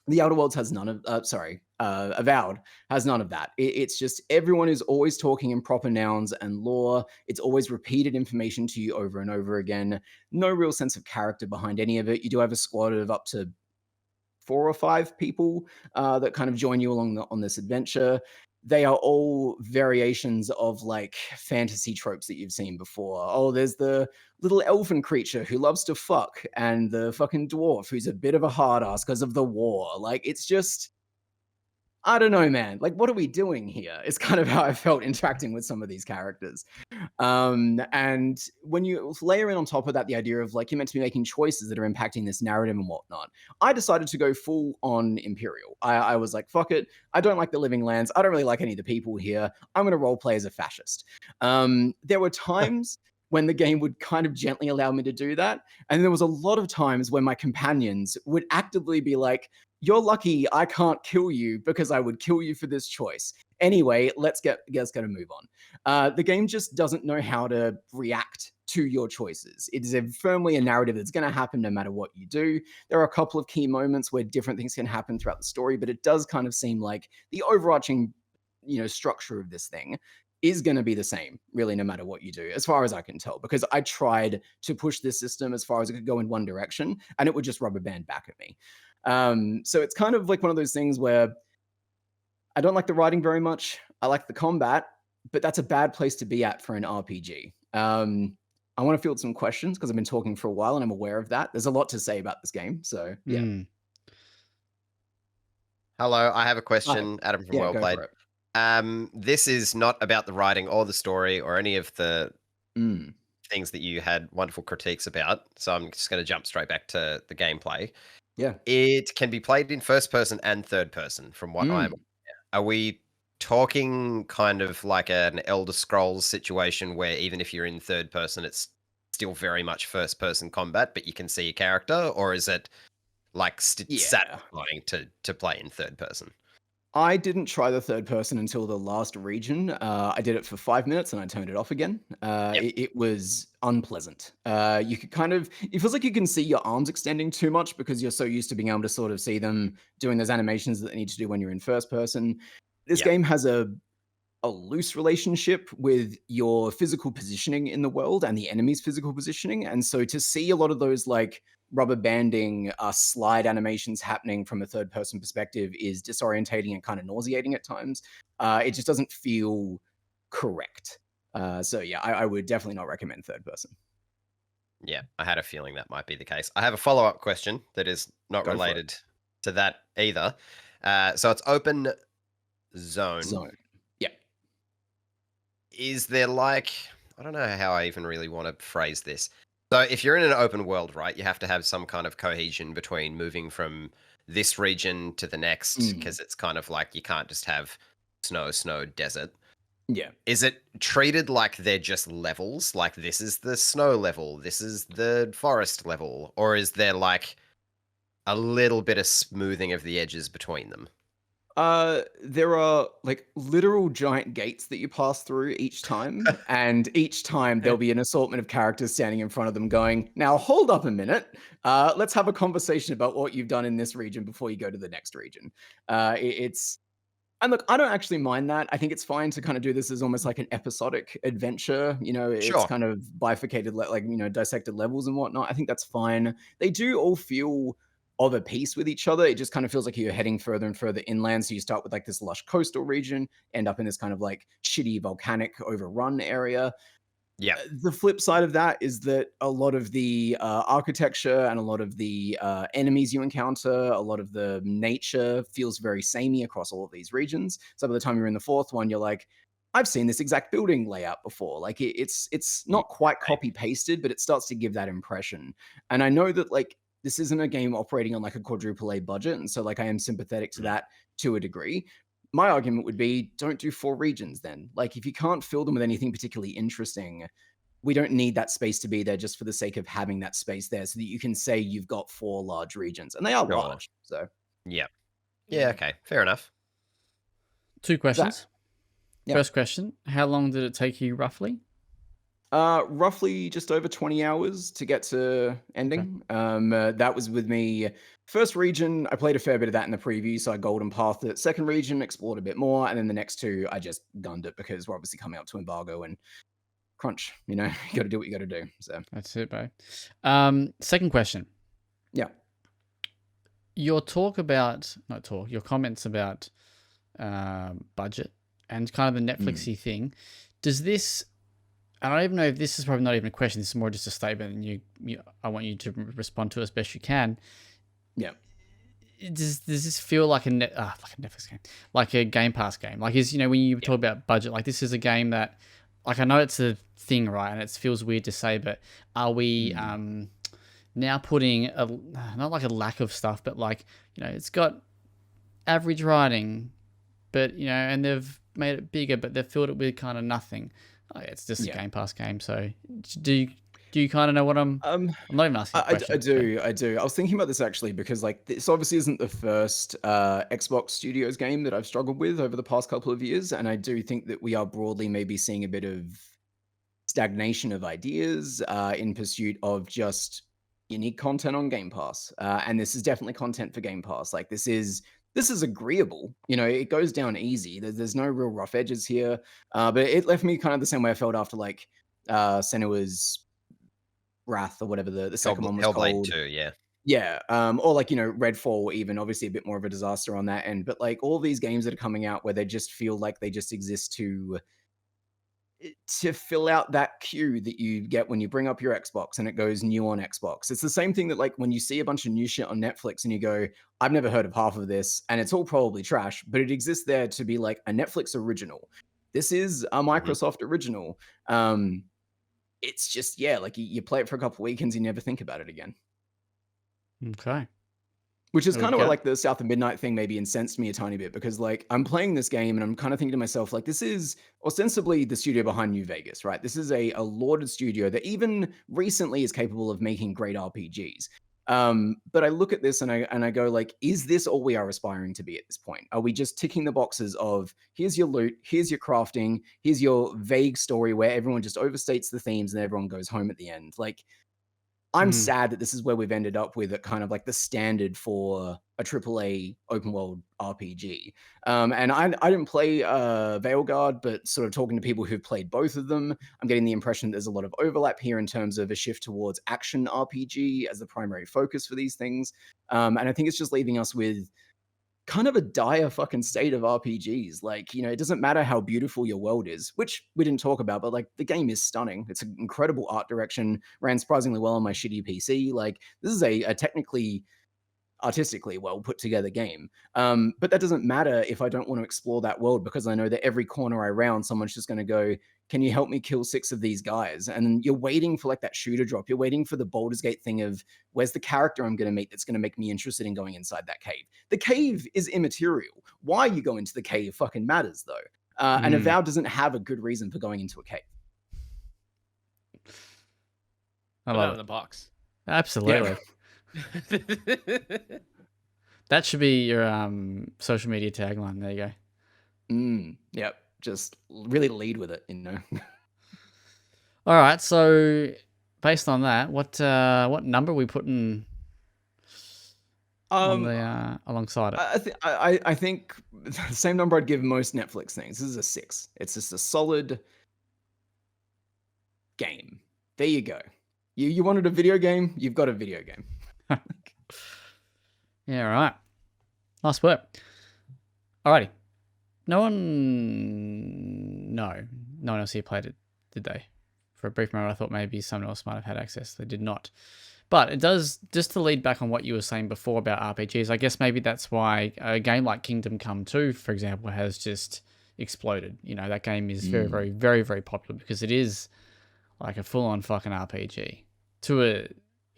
the Outer Worlds has none of, Avowed has none of that. It's just everyone is always talking in proper nouns and lore. It's always repeated information to you over and over again. No real sense of character behind any of it. You do have a squad of up to 4 or 5 people that kind of join you along on this adventure. They are all variations of like fantasy tropes that you've seen before. Oh, there's the little elfin creature who loves to fuck, and the fucking dwarf who's a bit of a hard ass because of the war. Like, it's just, I don't know, man. Like, what are we doing here? It's kind of how I felt interacting with some of these characters. And when you layer in on top of that the idea of like you're meant to be making choices that are impacting this narrative and whatnot, I decided to go full on Imperial. I was like, fuck it. I don't like the Living Lands. I don't really like any of the people here. I'm going to role play as a fascist. There were times when the game would kind of gently allow me to do that. And there was a lot of times when my companions would actively be like, you're lucky I can't kill you because I would kill you for this choice. Anyway, let's get to move on. The game just doesn't know how to react to your choices. It is firmly a narrative that's going to happen no matter what you do. There are a couple of key moments where different things can happen throughout the story, but it does kind of seem like the overarching, structure of this thing is going to be the same, really, no matter what you do, as far as I can tell, because I tried to push this system as far as it could go in one direction, and it would just rubber band back at me. So it's kind of like one of those things where I don't like the writing very much. I like the combat, but that's a bad place to be at for an RPG. I want to field some questions because I've been talking for a while and I'm aware of that. There's a lot to say about this game, so yeah.
Hello, I have a question, Adam from
Yeah, go
WellPlayed.
for it.
This is not about the writing or the story or any of the things that you had wonderful critiques about. So I'm just going to jump straight back to the gameplay.
Yeah.
It can be played in first person and third person, from what I'm aware. Are we talking kind of like an Elder Scrolls situation where even if you're in third person, it's still very much first person combat, but you can see a character? Or is it like satisfying to play in third person?
I didn't try the third person until the last region. I did it for 5 minutes and I turned it off again. It was unpleasant. You could it feels like you can see your arms extending too much because you're so used to being able to sort of see them doing those animations that they need to do when you're in first person. This game has a loose relationship with your physical positioning in the world and the enemy's physical positioning. And so to see a lot of those like rubber banding slide animations happening from a third person perspective is disorientating and kind of nauseating at times. It just doesn't feel correct. So yeah, I would definitely not recommend third person.
Yeah, I had a feeling that might be the case. I have a follow-up question that is not related to that either. So it's open zone.
Yeah.
Is there I don't know how I even really want to phrase this. So if you're in an open world, right, you have to have some kind of cohesion between moving from this region to the next, because it's kind of like you can't just have snow, desert.
Yeah.
Is it treated like they're just levels? Like this is the snow level, this is the forest level, or is there like a little bit of smoothing of the edges between them?
There are like literal giant gates that you pass through each time, and each time there'll be an assortment of characters standing in front of them going, "Now hold up a minute. Let's have a conversation about what you've done in this region before you go to the next region." It's and look, I don't actually mind that. I think it's fine to kind of do this as almost like an episodic adventure. You know, it's
Sure.
kind of bifurcated, like dissected levels and whatnot. I think that's fine. They do all feel of a piece with each other. It just kind of feels like you're heading further and further inland. So you start with like this lush coastal region, end up in this kind of like shitty volcanic overrun area.
Yeah.
The flip side of that is that a lot of the architecture and a lot of the enemies you encounter, a lot of the nature feels very samey across all of these regions. So by the time you're in the fourth one, you're like, I've seen this exact building layout before. Like it's not quite copy pasted, but it starts to give that impression. And I know that like this isn't a game operating on like a quadruple A budget, and so like I am sympathetic to that to a degree. My argument would be don't do 4 regions then. Like if you can't fill them with anything particularly interesting, we don't need that space to be there just for the sake of having that space there so that you can say you've got 4 large regions. And they are
Sure.
large. So
Yeah. Yeah, okay. Fair enough.
2 questions.
Yeah.
First question, how long did it take you roughly?
Roughly just over 20 hours to get to ending. That was with me. First region, I played a fair bit of that in the preview, so I golden pathed it. Second region, explored a bit more, and then the next 2, I just gunned it because we're obviously coming up to embargo and crunch. You know, you got to do what you got to do. So
That's it, bro. Second question.
yeah,
Your comments about budget and kind of the Netflixy thing. Does this? I don't even know if this is probably not even a question. This is more just a statement, and I want you to respond to it as best you can.
yeah.
Does this feel like like a Netflix game, like a Game Pass game? Like when you talk about budget, like this is a game that, like I know it's a thing, right? And it feels weird to say, but are we now putting not like a lack of stuff, but like it's got average writing, but and they've made it bigger, but they've filled it with kind of nothing. Oh, yeah, it's just a Game Pass game. So do you kind of know what I'm not even asking.
I do. I was thinking about this actually because like this obviously isn't the first Xbox Studios game that I've struggled with over the past couple of years, and I do think that we are broadly maybe seeing a bit of stagnation of ideas in pursuit of just unique content on Game Pass, and this is definitely content for Game Pass. Like this is agreeable. It goes down easy. There's no real rough edges here, but it left me kind of the same way I felt after like Senua's Wrath or whatever the second one was
Hellblade
called.
2, yeah.
Yeah, or like Redfall, even obviously a bit more of a disaster on that end. But like all these games that are coming out where they just feel like they just exist to fill out that queue that you get when you bring up your Xbox and it goes new on Xbox. It's the same thing that like when you see a bunch of new shit on Netflix and you go, I've never heard of half of this, and it's all probably trash, but it exists there to be like a Netflix original. This is a Microsoft original. It's just, like you play it for a couple weekends, you never think about it again.
Okay.
Which is kind of what like the South of Midnight thing maybe incensed me a tiny bit, because like I'm playing this game and I'm kind of thinking to myself, like, this is ostensibly the studio behind New Vegas, right? This is a lauded studio that even recently is capable of making great RPGs. But I look at this and I go like, is this all we are aspiring to be at this point? Are we just ticking the boxes of here's your loot, here's your crafting, here's your vague story where everyone just overstates the themes and everyone goes home at the end? Like, I'm sad that this is where we've ended up with it, kind of like the standard for a AAA open world RPG. And I didn't play Veilguard, but sort of talking to people who've played both of them, I'm getting the impression there's a lot of overlap here in terms of a shift towards action RPG as the primary focus for these things. And I think it's just leaving us with kind of a dire fucking state of RPGs. Like, it doesn't matter how beautiful your world is, which we didn't talk about, but like the game is stunning. It's an incredible art direction, ran surprisingly well on my shitty PC. Like, this is a technically, artistically well put together game. But that doesn't matter if I don't want to explore that world, because I know that every corner I round, someone's just going to go, can you help me kill 6 of these guys? And you're waiting for like that shooter drop. You're waiting for the Baldur's Gate thing of where's the character I'm going to meet that's going to make me interested in going inside that cave. The cave is immaterial. Why you go into the cave fucking matters though. And Avowed doesn't have a good reason for going into a cave.
I
Put that
love
in
it.
the box.
Absolutely. That should be your social media tagline. There you go.
Yep. Just really lead with it, you know.
All right. So based on that, what number are we putting on the alongside it?
I think the same number I'd give most Netflix things. This is a 6. It's just a solid game. There you go. You wanted a video game, you've got a video game.
Yeah, all right. Nice work. Alrighty. No one else here played it, did they? For a brief moment, I thought maybe someone else might have had access. They did not. But it does, just to lead back on what you were saying before about RPGs, I guess maybe that's why a game like Kingdom Come 2, for example, has just exploded. You know, that game is very, very, very, very popular because it is like a full-on fucking RPG in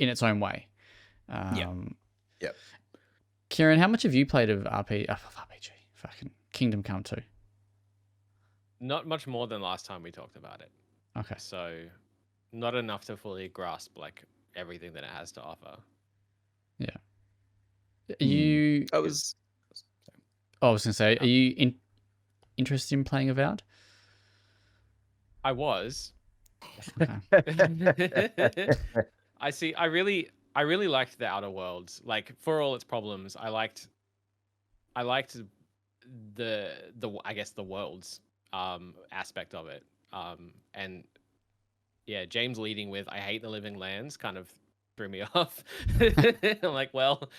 its own way.
Yep.
Kieron, how much have you played of RPG? Fucking Kingdom Come 2?
Not much more than last time we talked about it.
Okay.
So, not enough to fully grasp like everything that it has to offer.
Yeah. I was going to say, are you interested in playing Avowed?
I was.
Okay.
I see. I really liked the Outer Worlds. Like, for all its problems, I liked the I guess the worlds aspect of it. And yeah, James leading with "I hate the living lands" kind of threw me off. I'm like, well,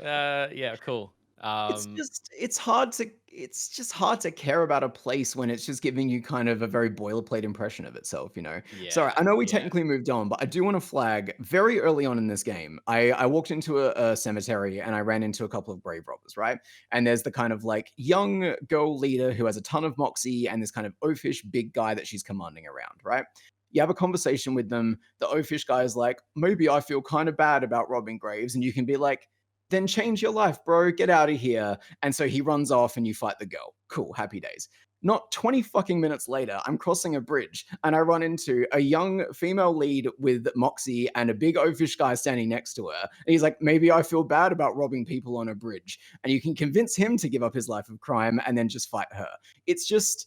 yeah, cool.
It's hard to care about a place when it's just giving you kind of a very boilerplate impression of itself, you know. Sorry, I know we technically moved on, but I do want to flag very early on in this game. I walked into a cemetery and I ran into a couple of grave robbers, right? And there's the kind of like young girl leader who has a ton of moxie and this kind of oafish big guy that she's commanding around, right? You have a conversation with them. The oafish guy is like, maybe I feel kind of bad about robbing graves, and you can be like, then change your life, bro. Get out of here. And so he runs off and you fight the girl. Cool, happy days. Not 20 fucking minutes later, I'm crossing a bridge and I run into a young female lead with moxie and a big oafish guy standing next to her. And he's like, maybe I feel bad about robbing people on a bridge. And you can convince him to give up his life of crime and then just fight her. It's just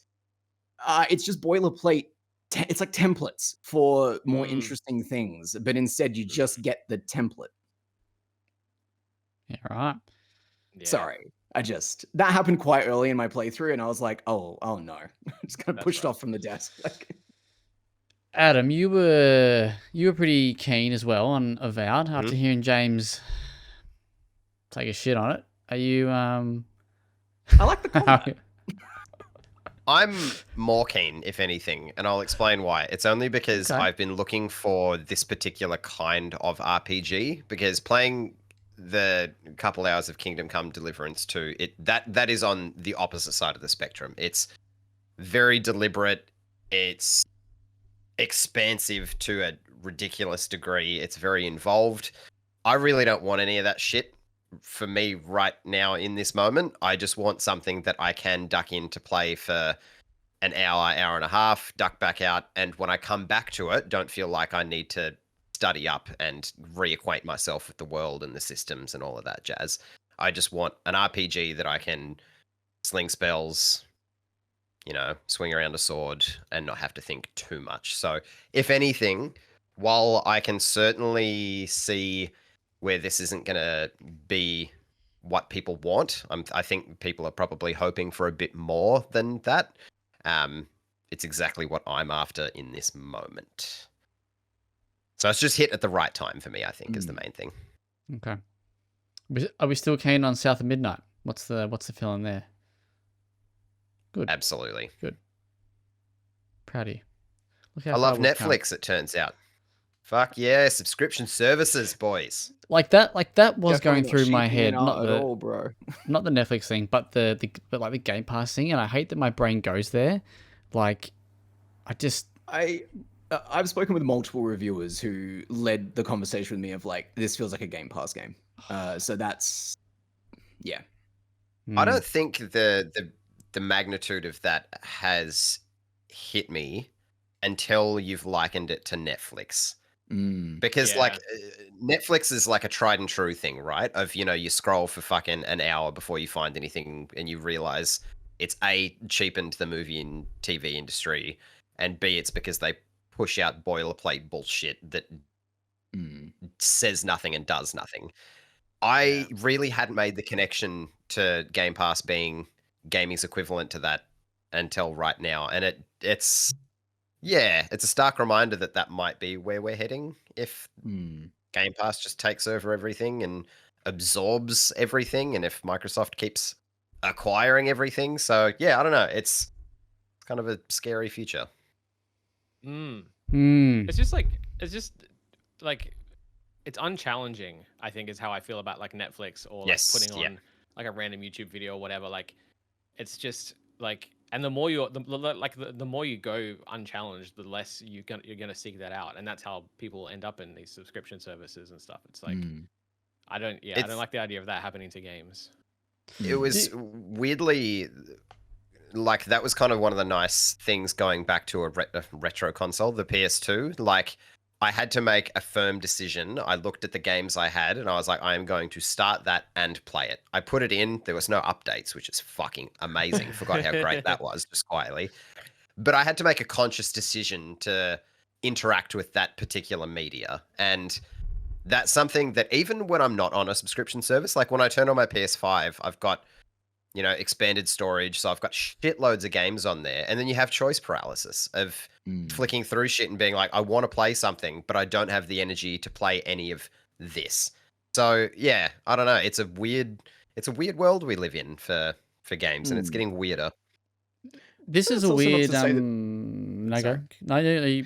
boilerplate. It's like templates for more interesting things, but instead you just get the template.
Yeah, right.
Yeah.
Sorry. That happened quite early in my playthrough and I was like, oh no. Just kind of pushed off from the desk. Like,
Adam, you were pretty keen as well on Avowed after hearing James take a shit on it. Are you
I like the combat.
I'm more keen, if anything, and I'll explain why. It's only because
Okay.
I've been looking for this particular kind of RPG, because playing the couple hours of Kingdom Come Deliverance 2, that is on the opposite side of the spectrum. It's very deliberate, it's expansive to a ridiculous degree, it's very involved. I really don't want any of that shit for me right now in this moment. I just want something that I can duck in to play for an hour and a half, duck back out, and when I come back to it, don't feel like I need to study up and reacquaint myself with the world and the systems and all of that jazz. I just want an RPG that I can sling spells, you know, swing around a sword and not have to think too much. So, if anything, while I can certainly see where this isn't going to be what people want, I think people are probably hoping for a bit more than that. It's exactly what I'm after in this moment. So it's just hit at the right time for me, I think, is the main thing.
okay? Are we still keen on South of Midnight? What's the feeling there? Good.
Absolutely.
Good. Proud of you. Look how
I
far
love
we've come.
Netflix, it turns out. Fuck yeah, subscription services, boys.
Like that was
Definitely
going
not
through my
sheeping
head,
it out at all, bro.
not the Netflix thing, but but like the Game Pass thing, and I hate that my brain goes there. Like,
I've spoken with multiple reviewers who led the conversation with me of like, this feels like a Game Pass game. So that's, yeah.
I don't think the the magnitude of that has hit me until you've likened it to Netflix. Because like Netflix is like a tried and true thing, right? Of, you know, you scroll for fucking an hour before you find anything and you realize it's A, cheapened the movie and TV industry, and B, it's because they push out boilerplate bullshit that says nothing and does nothing. I really hadn't made the connection to Game Pass being gaming's equivalent to that until right now. And it's a stark reminder that might be where we're heading if Game Pass just takes over everything and absorbs everything, and if Microsoft keeps acquiring everything. So yeah, I don't know. It's kind of a scary future.
It's just like it's unchallenging, I think, is how I feel about like Netflix or like putting on like a random YouTube video or whatever. Like it's just like, and the more the more you go unchallenged, the less you're gonna seek that out, and that's how people end up in these subscription services and stuff. It's like I don't like the idea of that happening to games.
It was weirdly like that was kind of one of the nice things going back to a retro console, the PS2. Like I had to make a firm decision. I looked at the games I had and I was like, I am going to start that and play it. I put it in. There was no updates, which is fucking amazing. Forgot how great that was, just quietly. But I had to make a conscious decision to interact with that particular media. And that's something that even when I'm not on a subscription service, like when I turn on my PS5, I've got, you know, expanded storage. So I've got shitloads of games on there. And then you have choice paralysis of flicking through shit and being like, I want to play something, but I don't have the energy to play any of this. So yeah, I don't know. It's a weird world we live in for games, and it's getting weirder.
This is a weird. No,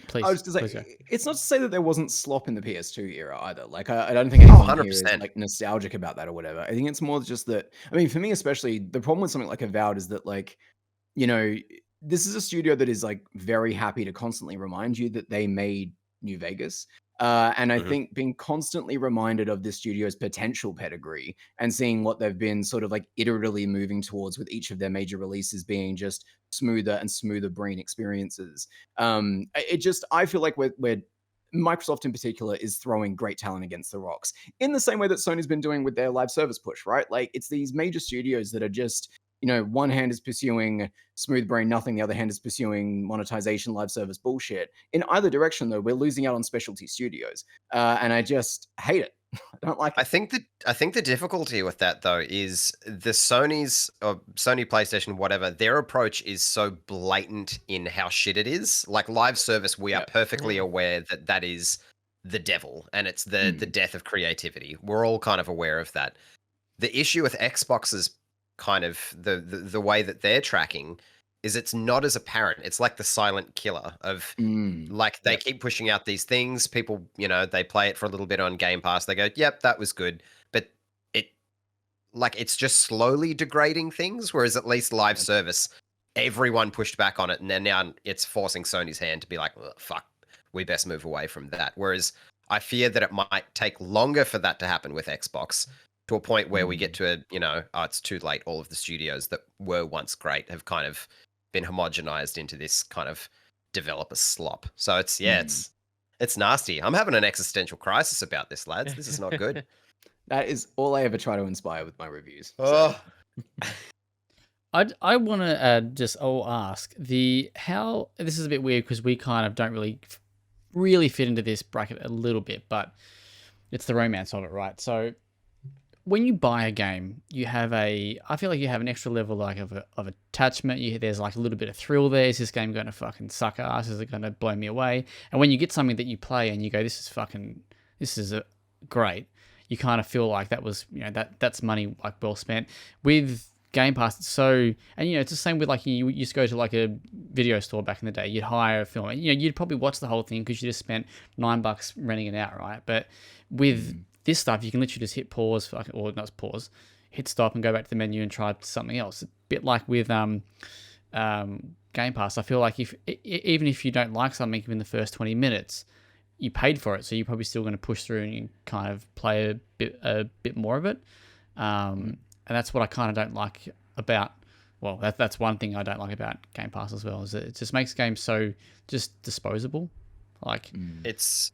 please.
I was just like, it's not to say that there wasn't slop in the PS2 era either. Like, I don't think anyone here is like nostalgic about that or whatever. I think it's more just that. I mean, for me especially, the problem with something like Avowed is that, like, you know, this is a studio that is like very happy to constantly remind you that they made New Vegas. And I think being constantly reminded of this studio's potential pedigree and seeing what they've been sort of like iteratively moving towards with each of their major releases being just smoother and smoother brain experiences. I feel like we're Microsoft in particular is throwing great talent against the rocks in the same way that Sony's been doing with their live service push, right? Like it's these major studios that are just, you know, one hand is pursuing smooth brain nothing, the other hand is pursuing monetization, live service bullshit. In either direction, though, we're losing out on specialty studios, and I just hate it. I don't like it.
I think the difficulty with that though is the Sony PlayStation, whatever, their approach is so blatant in how shit it is. Like live service, we are perfectly aware that is the devil and it's the death of creativity. We're all kind of aware of that. The issue with Xbox's kind of the way that they're tracking is it's not as apparent. It's like the silent killer of like they keep pushing out these things. People, you know, they play it for a little bit on Game Pass. They go, yep, that was good. But it's just slowly degrading things. Whereas at least live service, everyone pushed back on it. And then now it's forcing Sony's hand to be like, fuck, we best move away from that. Whereas I fear that it might take longer for that to happen with Xbox, to a point where we get to it's too late. All of the studios that were once great have kind of been homogenized into this kind of developer slop. So it's nasty. I'm having an existential crisis about this, lads. This is not good.
That is all I ever try to inspire with my reviews.
Oh.
I want to ask how this is a bit weird because we kind of don't really fit into this bracket a little bit, but it's the romance of it, right? So when you buy a game, I feel like you have an extra level like of attachment. There's like a little bit of thrill there. Is this game going to fucking suck ass? Is it going to blow me away? And when you get something that you play and you go, this is great. You kind of feel like that was, that's money like well spent. With Game Pass, it's so, and it's the same with like you used to go to like a video store back in the day. You'd hire a film, and you'd probably watch the whole thing because you just spent $9 renting it out, right? But with this stuff, you can literally just hit pause, or not pause, hit stop and go back to the menu and try something else. A bit like with Game Pass, I feel like even if you don't like something in the first 20 minutes, you paid for it, so you're probably still going to push through and you kind of play a bit more of it. And that's what I kind of don't like about well, that's one thing I don't like about Game Pass as well, is that it just makes games so just disposable. Like,
It's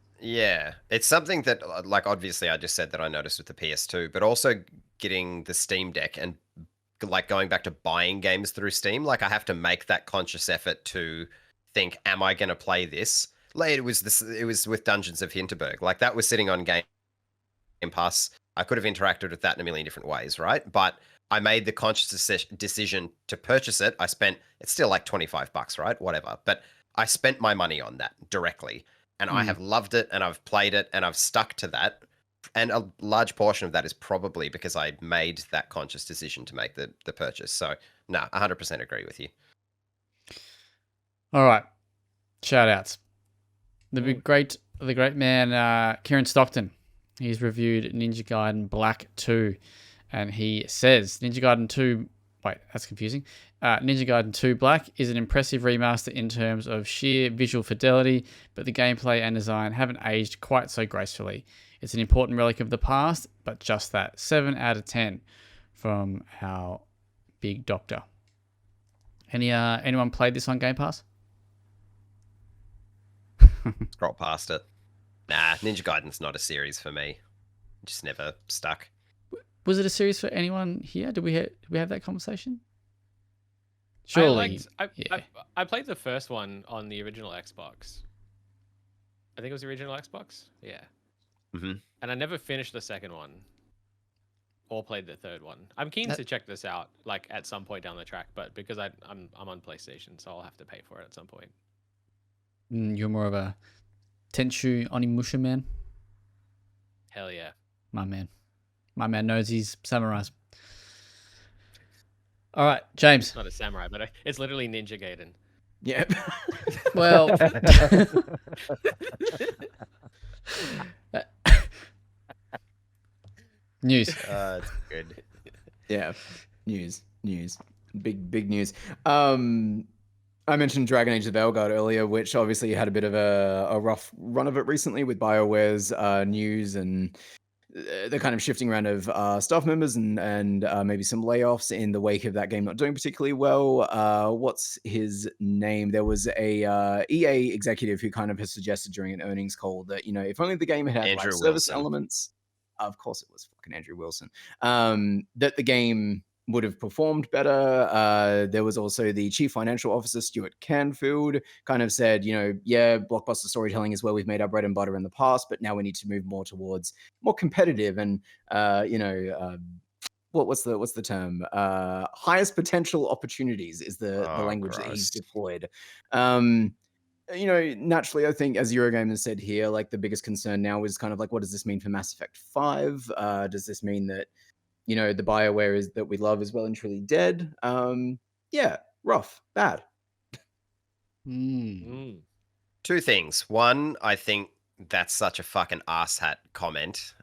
something that like obviously I just said that I noticed with the PS2, but also getting the Steam Deck and like going back to buying games through Steam, like I have to make that conscious effort to think, am I going to play this? Like it was with Dungeons of Hinterberg. Like that was sitting on Game Pass. I could have interacted with that in a million different ways, right? But I made the conscious decision to purchase it. It's still like $25, right? Whatever. But I spent my money on that directly. And I have loved it and I've played it and I've stuck to that. And a large portion of that is probably because I made that conscious decision to make the purchase. So, no, 100% agree with you.
all right, shout outs. The great man, Kieron Stockton. He's reviewed Ninja Gaiden Black 2, and he says Ninja Gaiden 2. Wait, that's confusing. Ninja Gaiden 2 Black is an impressive remaster in terms of sheer visual fidelity, but the gameplay and design haven't aged quite so gracefully. It's an important relic of the past, but just that. 7 out of 10 from our big doctor. Anyone played this on Game Pass?
Scroll past it. Nah, Ninja Gaiden's not a series for me. Just never stuck.
Was it a series for anyone here? Did we have that conversation? Surely.
I played the first one on the original Xbox. I think it was the original Xbox. Yeah.
Mm-hmm.
And I never finished the second one, or played the third one. I'm keen to check this out, like at some point down the track, but because I'm on PlayStation, so I'll have to pay for it at some point.
You're more of a Tenshu Onimusha man?
Hell yeah.
My man. My man knows his samurais. All right, James.
It's not a samurai, but it's literally Ninja Gaiden.
Yeah.
Well, news.
It's good.
Yeah. News. Big news. I mentioned Dragon Age of Valgard earlier, which obviously had a bit of a rough run of it recently with BioWare's news and the kind of shifting around of staff members and maybe some layoffs in the wake of that game not doing particularly well. What's his name? There was a EA executive who kind of has suggested during an earnings call that, if only the game had
Andrew
live service
Wilson.
elements. Of course it was fucking Andrew Wilson. That the game would have performed better. There was also the chief financial officer, Stuart Canfield, kind of said, yeah, blockbuster storytelling is where we've made our bread and butter in the past, but now we need to move more towards more competitive and, what's the term? Highest potential opportunities is the language that he's deployed. Naturally, I think, as Eurogamer said here, like the biggest concern now is kind of like, what does this mean for Mass Effect 5? Does this mean that the BioWare is that we love is well and truly dead? Yeah, rough, bad.
Two things. One, I think that's such a fucking asshat comment,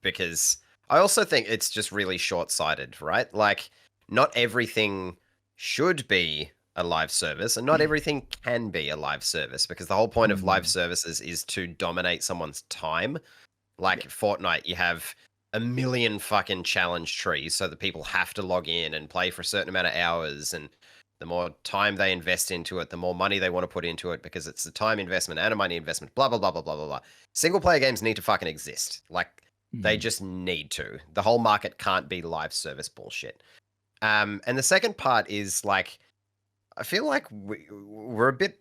because I also think it's just really short-sighted, right? Like, not everything should be a live service, and not everything can be a live service, because the whole point of live services is to dominate someone's time. Like Fortnite, you have a million fucking challenge trees so that people have to log in and play for a certain amount of hours, and the more time they invest into it, the more money they want to put into it, because it's a time investment and a money investment, blah, blah, blah, blah, blah, blah, blah. Single player games need to fucking exist. Like, they just need to. The whole market can't be live service bullshit. And the second part is, like, I feel like we're a bit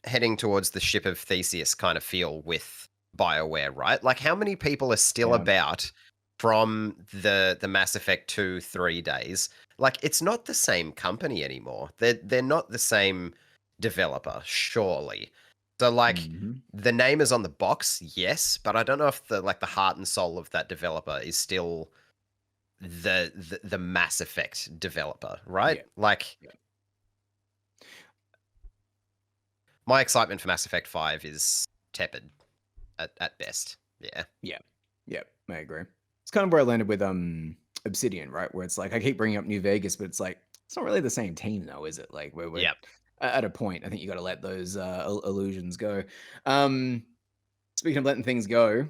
heading towards the ship of Theseus kind of feel with BioWare, right? Like, how many people are still about from the Mass Effect 2, 3 days? Like, it's not the same company anymore. They're not the same developer, surely. So, like, the name is on the box, yes, but I don't know if the heart and soul of that developer is still the Mass Effect developer, right? My excitement for Mass Effect 5 is tepid at best.
Yeah, I agree. It's kind of where I landed with Obsidian, right? Where it's like, I keep bringing up New Vegas, but it's like, it's not really the same team though, is it? Like, we're at a point, I think you got to let those illusions go. Speaking of letting things go,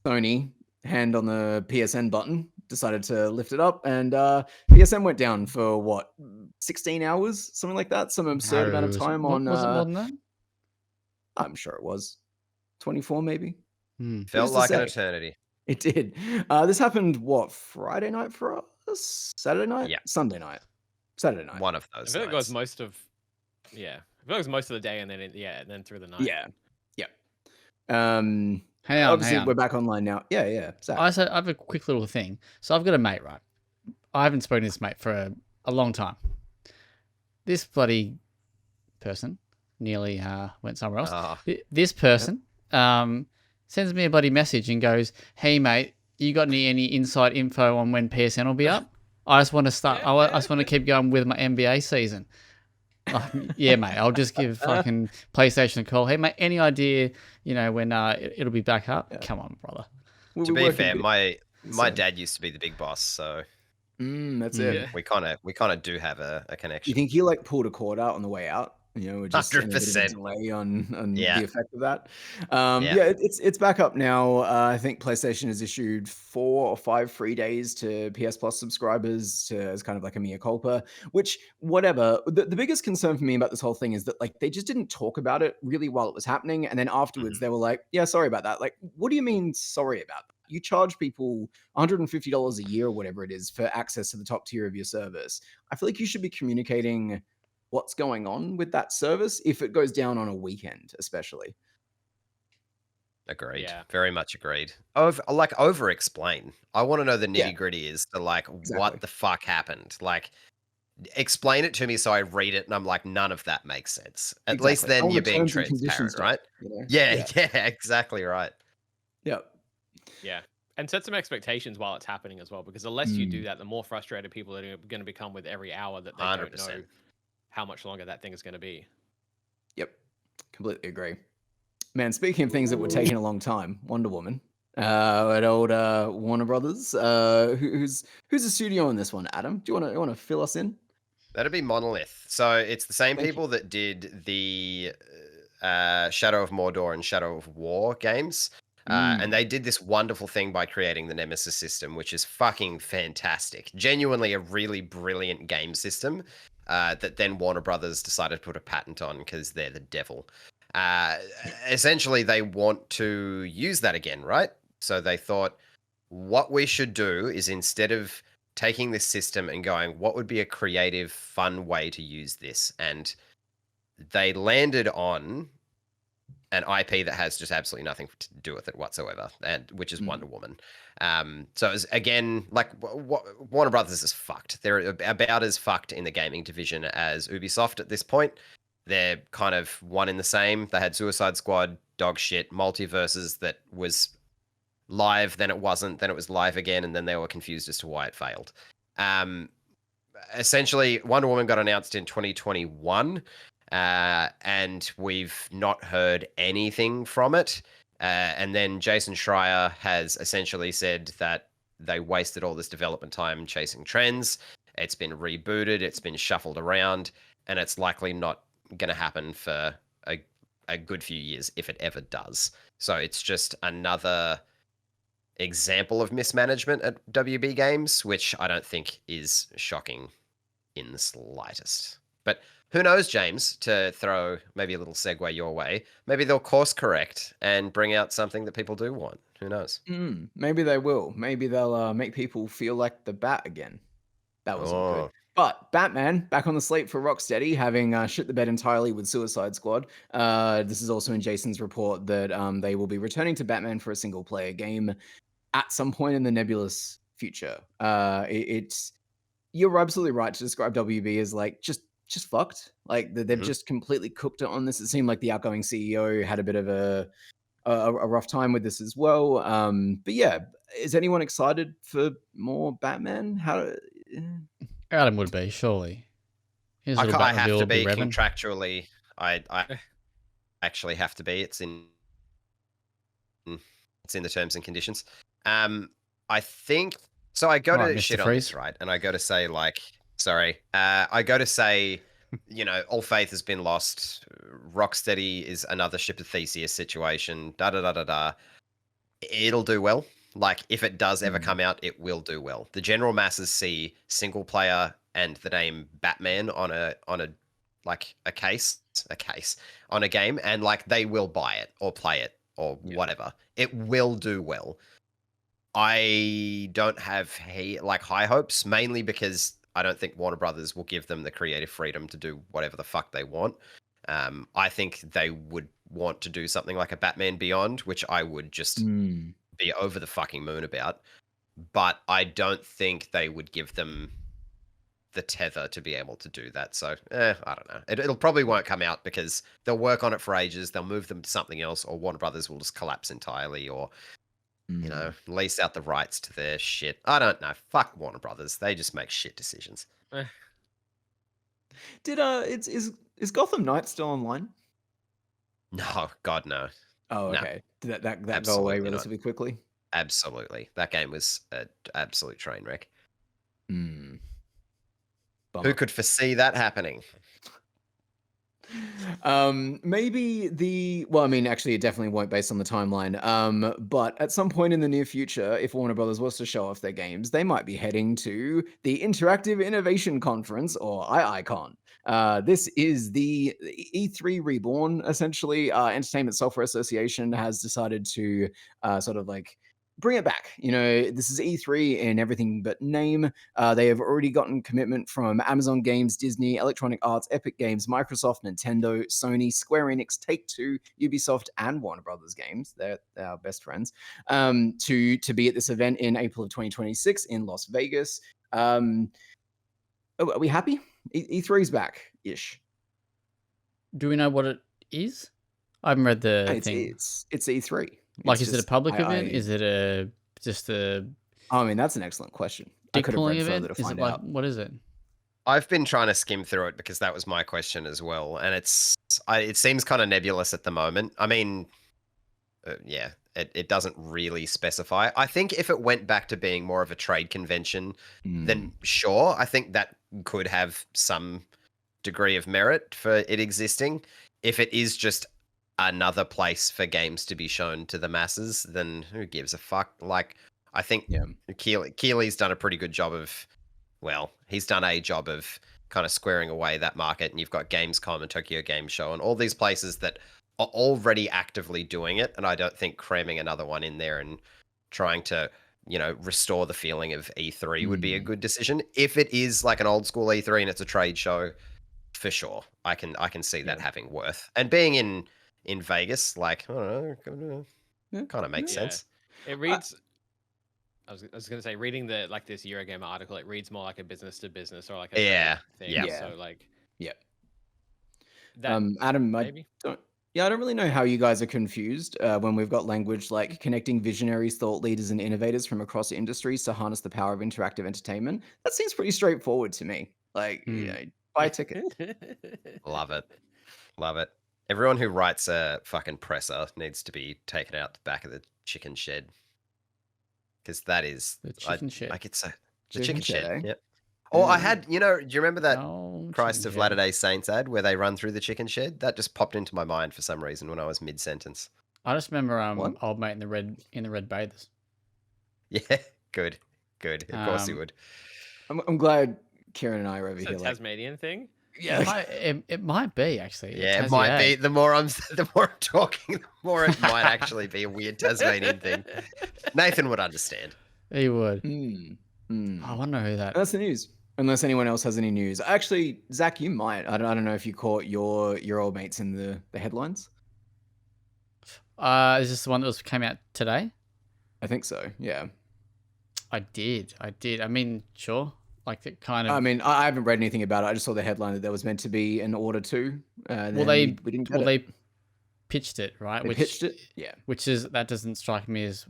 Sony, hand on the PSN button, decided to lift it up, and PSN went down for what, 16 hours, something like that, some absurd amount of
No,
time
was
on.
it more than that?
I'm sure it was 24, maybe.
Felt
Who's to
like an
say?
eternity.
It did. This happened what, Friday night for us? Saturday night?
Yeah.
Sunday night. Saturday night.
One of
I
those
feel like it was
nights.
most of, yeah. I feel like it was most of the day, and then and then through the night.
Yeah.
Hang on,
Obviously,
hang on.
we're back online now. Yeah. Zach.
I have a quick little thing. So I've got a mate, right? I haven't spoken to this mate for a long time. This bloody person nearly went somewhere else.
Ah.
This person sends me a bloody message and goes, "Hey mate, you got any inside info on when PSN will be up? I just want to start. I just want to keep going with my NBA season." Oh, yeah, mate. I'll just give fucking PlayStation a call. Hey, mate, any idea, when it'll be back up?
Yeah.
Come on, brother.
To be fair, my dad used to be the big boss, so
That's it.
we kind of do have a
You
connection.
think he pulled a cord out on the way out? We're just in a bit of a
100%.
delay on
Yeah.
the effect of that.
Yeah.
It's back up now. I think PlayStation has issued 4 or 5 free days to PS Plus subscribers as kind of like a mea culpa, which whatever. The biggest concern for me about this whole thing is that they just didn't talk about it really while it was happening. And then afterwards they were like, yeah, sorry about that. What do you mean sorry about that? You charge people $150 a year or whatever it is for access to the top tier of your service. I feel like you should be communicating what's going on with that service if it goes down on a weekend, especially.
Agreed.
Yeah.
Very much agreed. Over explain. I want to know the
Yeah.
nitty gritty as to
Exactly.
what the fuck happened. Explain it to me so I read it and I'm like, none of that makes sense. At least
Exactly. I
then
want
you're
the
being
terms and conditions
transparent,
down,
right? Yeah, exactly right.
Yep.
Yeah. And set some expectations while it's happening as well, because the less you do that, the more frustrated people are going to become with every hour that they don't
100%.
know how much longer that thing is going to be.
Yep. Completely agree. Man, speaking of things that were taking a long time, Wonder Woman. At old Warner Brothers. Who's the studio on this one, Adam? Do you want to fill us in?
That'd be Monolith. So it's the same
Thank
people that did the Shadow of Mordor and Shadow of War games. And they did this wonderful thing by creating the Nemesis system, which is fucking fantastic. Genuinely a really brilliant game system that then Warner Brothers decided to put a patent on because they're the devil. Essentially, they want to use that again, right? So they thought, what we should do is, instead of taking this system and going, what would be a creative, fun way to use this? And they landed on an IP that has just absolutely nothing to do with it whatsoever, and which is Wonder Woman. So it's again, Warner Brothers is fucked. They're about as fucked in the gaming division as Ubisoft at this point. They're kind of one in the same. They had Suicide Squad, dog shit, Multiverses that was live, then it wasn't, then it was live again, and then they were confused as to why it failed. Essentially, Wonder Woman got announced in 2021. And we've not heard anything from it. And then Jason Schreier has essentially said that they wasted all this development time chasing trends. It's been rebooted, it's been shuffled around, and it's likely not going to happen for a good few years, if it ever does. So it's just another example of mismanagement at WB Games, which I don't think is shocking in the slightest. But who knows, James, to throw maybe a little segue your way. Maybe they'll course correct and bring out something that people do want. Who knows?
Maybe they will. Maybe they'll make people feel like the Bat again. That wasn't good. But Batman, back on the slate for Rocksteady, having shit the bed entirely with Suicide Squad. This is also in Jason's report that they will be returning to Batman for a single-player game at some point in the nebulous future. You're absolutely right to describe WB as just fucked. They've just completely cooked it on this. It seemed like the outgoing CEO had a bit of a rough time with this as well. But yeah, is anyone excited for more Batman?
Adam would be, surely. Here's a
I
little
have
Batmobile
to
be
be
revving.
contractually. I actually have to be. It's in the terms and conditions. I think so. I go to shit on this, right? And I go to say I go to say, all faith has been lost. Rocksteady is another Ship of Theseus situation. It'll do well. Like, if it does ever come out, it will do well. The general masses see single player and the name Batman on a case on a game, and like they will buy it or play it or whatever. It will do well. I don't have high hopes, mainly because I don't think Warner Brothers will give them the creative freedom to do whatever the fuck they want. I think they would want to do something like a Batman Beyond, which I would just be over the fucking moon about. But I don't think they would give them the tether to be able to do that. So, I don't know. It'll probably won't come out because they'll work on it for ages. They'll move them to something else, or Warner Brothers will just collapse entirely, or lease out the rights to their shit. I don't know. Fuck Warner Brothers. They just make shit decisions.
Is Gotham Knights still online?
No, God, no.
Oh,
No.
okay. Did that go away
Absolutely not.
relatively quickly?
Absolutely. That game was an absolute train wreck.
Bummer.
Who could foresee that happening?
Well, I mean, actually, it definitely won't based on the timeline. But at some point in the near future, if Warner Brothers was to show off their games, they might be heading to the Interactive Innovation Conference, or IICon. This is the E3 Reborn, essentially. Entertainment Software Association has decided to sort of like bring it back. This is E3 in everything but name. They have already gotten commitment from Amazon Games, Disney, Electronic Arts, Epic Games, Microsoft, Nintendo, Sony, Square Enix, Take-Two, Ubisoft, and Warner Brothers Games. They're our best friends. To be at this event in April of 2026 in Las Vegas. Are we happy? E3's back-ish.
Do we know what it is? I haven't read the thing.
It's E3.
Like, is it a public event? Is it just a?
I mean, that's an excellent question. I
Dick
could have
pulling
read further
event?
to
Is it
find
like
out.
what is it?
I've been trying to skim through it because that was my question as well, and it seems kind of nebulous at the moment. I mean, yeah, it doesn't really specify. I think if it went back to being more of a trade convention, then sure, I think that could have some degree of merit for it existing. If it is just another place for games to be shown to the masses, then who gives a fuck? Like, I think Keely's done a pretty good job of, he's done a job of kind of squaring away that market, and you've got Gamescom and Tokyo Game Show and all these places that are already actively doing it, and I don't think cramming another one in there and trying to, restore the feeling of E3 would be a good decision. If it is like an old school E3 and it's a trade show, for sure, I can see that having worth. And being in Vegas, like, I don't know, kind of makes sense.
It reads. I was going to say, reading this Eurogamer article, it reads more like a business to business or like a trade thing.
Yeah.
So like,
Adam,
maybe.
I don't really know how you guys are confused when we've got language like connecting visionaries, thought leaders, and innovators from across industries to harness the power of interactive entertainment. That seems pretty straightforward to me. Like, buy a ticket.
Love it. Love it. Everyone who writes a fucking presser needs to be taken out the back of the chicken shed. Because that is...
The chicken shed.
Like, it's the chicken shed,
eh?
Yep. Oh, I had, do you remember that
Oh,
Christ
chicken
of
shed.
Latter-day Saints ad where they run through the chicken shed? That just popped into my mind for some reason when I was mid-sentence.
I just remember
What?
old mate in the red bathers.
Yeah, good. Of course you would.
I'm glad Kieron and I are over
It's
here.
a Tasmanian thing.
Yeah.
It might be actually.
Yeah, it might be. The more I'm talking, the more it might actually be a weird Tasmanian thing. Nathan would understand.
He would.
Hmm.
I wonder who that.
That's the news. Unless anyone else has any news. Actually, Zach, you might. I don't know if you caught your old mates in the headlines.
Is this the one that came out today?
I think so. Yeah.
I did. I mean, sure. Like it kind of.
I mean, I haven't read anything about it. I just saw the headline that there was meant to be an order 2.
well, they
we didn't get it.
they pitched it, right?
They pitched it. Yeah.
Which is that doesn't strike me as,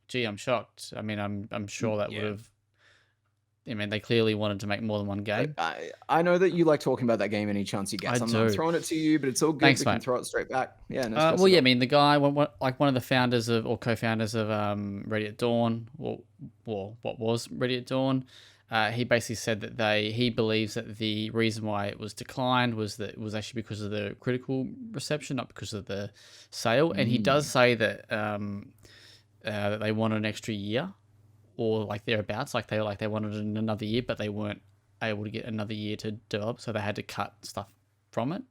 gee, I'm shocked. I mean, I'm sure that would have. I mean, they clearly wanted to make more than one game.
I know that you like talking about that game any chance you get. So I'm not throwing it to you, but it's all good.
Thanks,
we can
mate.
throw it straight back. Yeah. No
Well, yeah. I mean, the guy, like one of the founders of or co-founders of Ready at Dawn, or what was Ready at Dawn, he basically said that he believes that the reason why it was declined was that it was actually because of the critical reception, not because of the sale. And he does say that that they wanted an extra year, or like thereabouts. Like they wanted another year, but they weren't able to get another year to develop, so they had to cut stuff from it.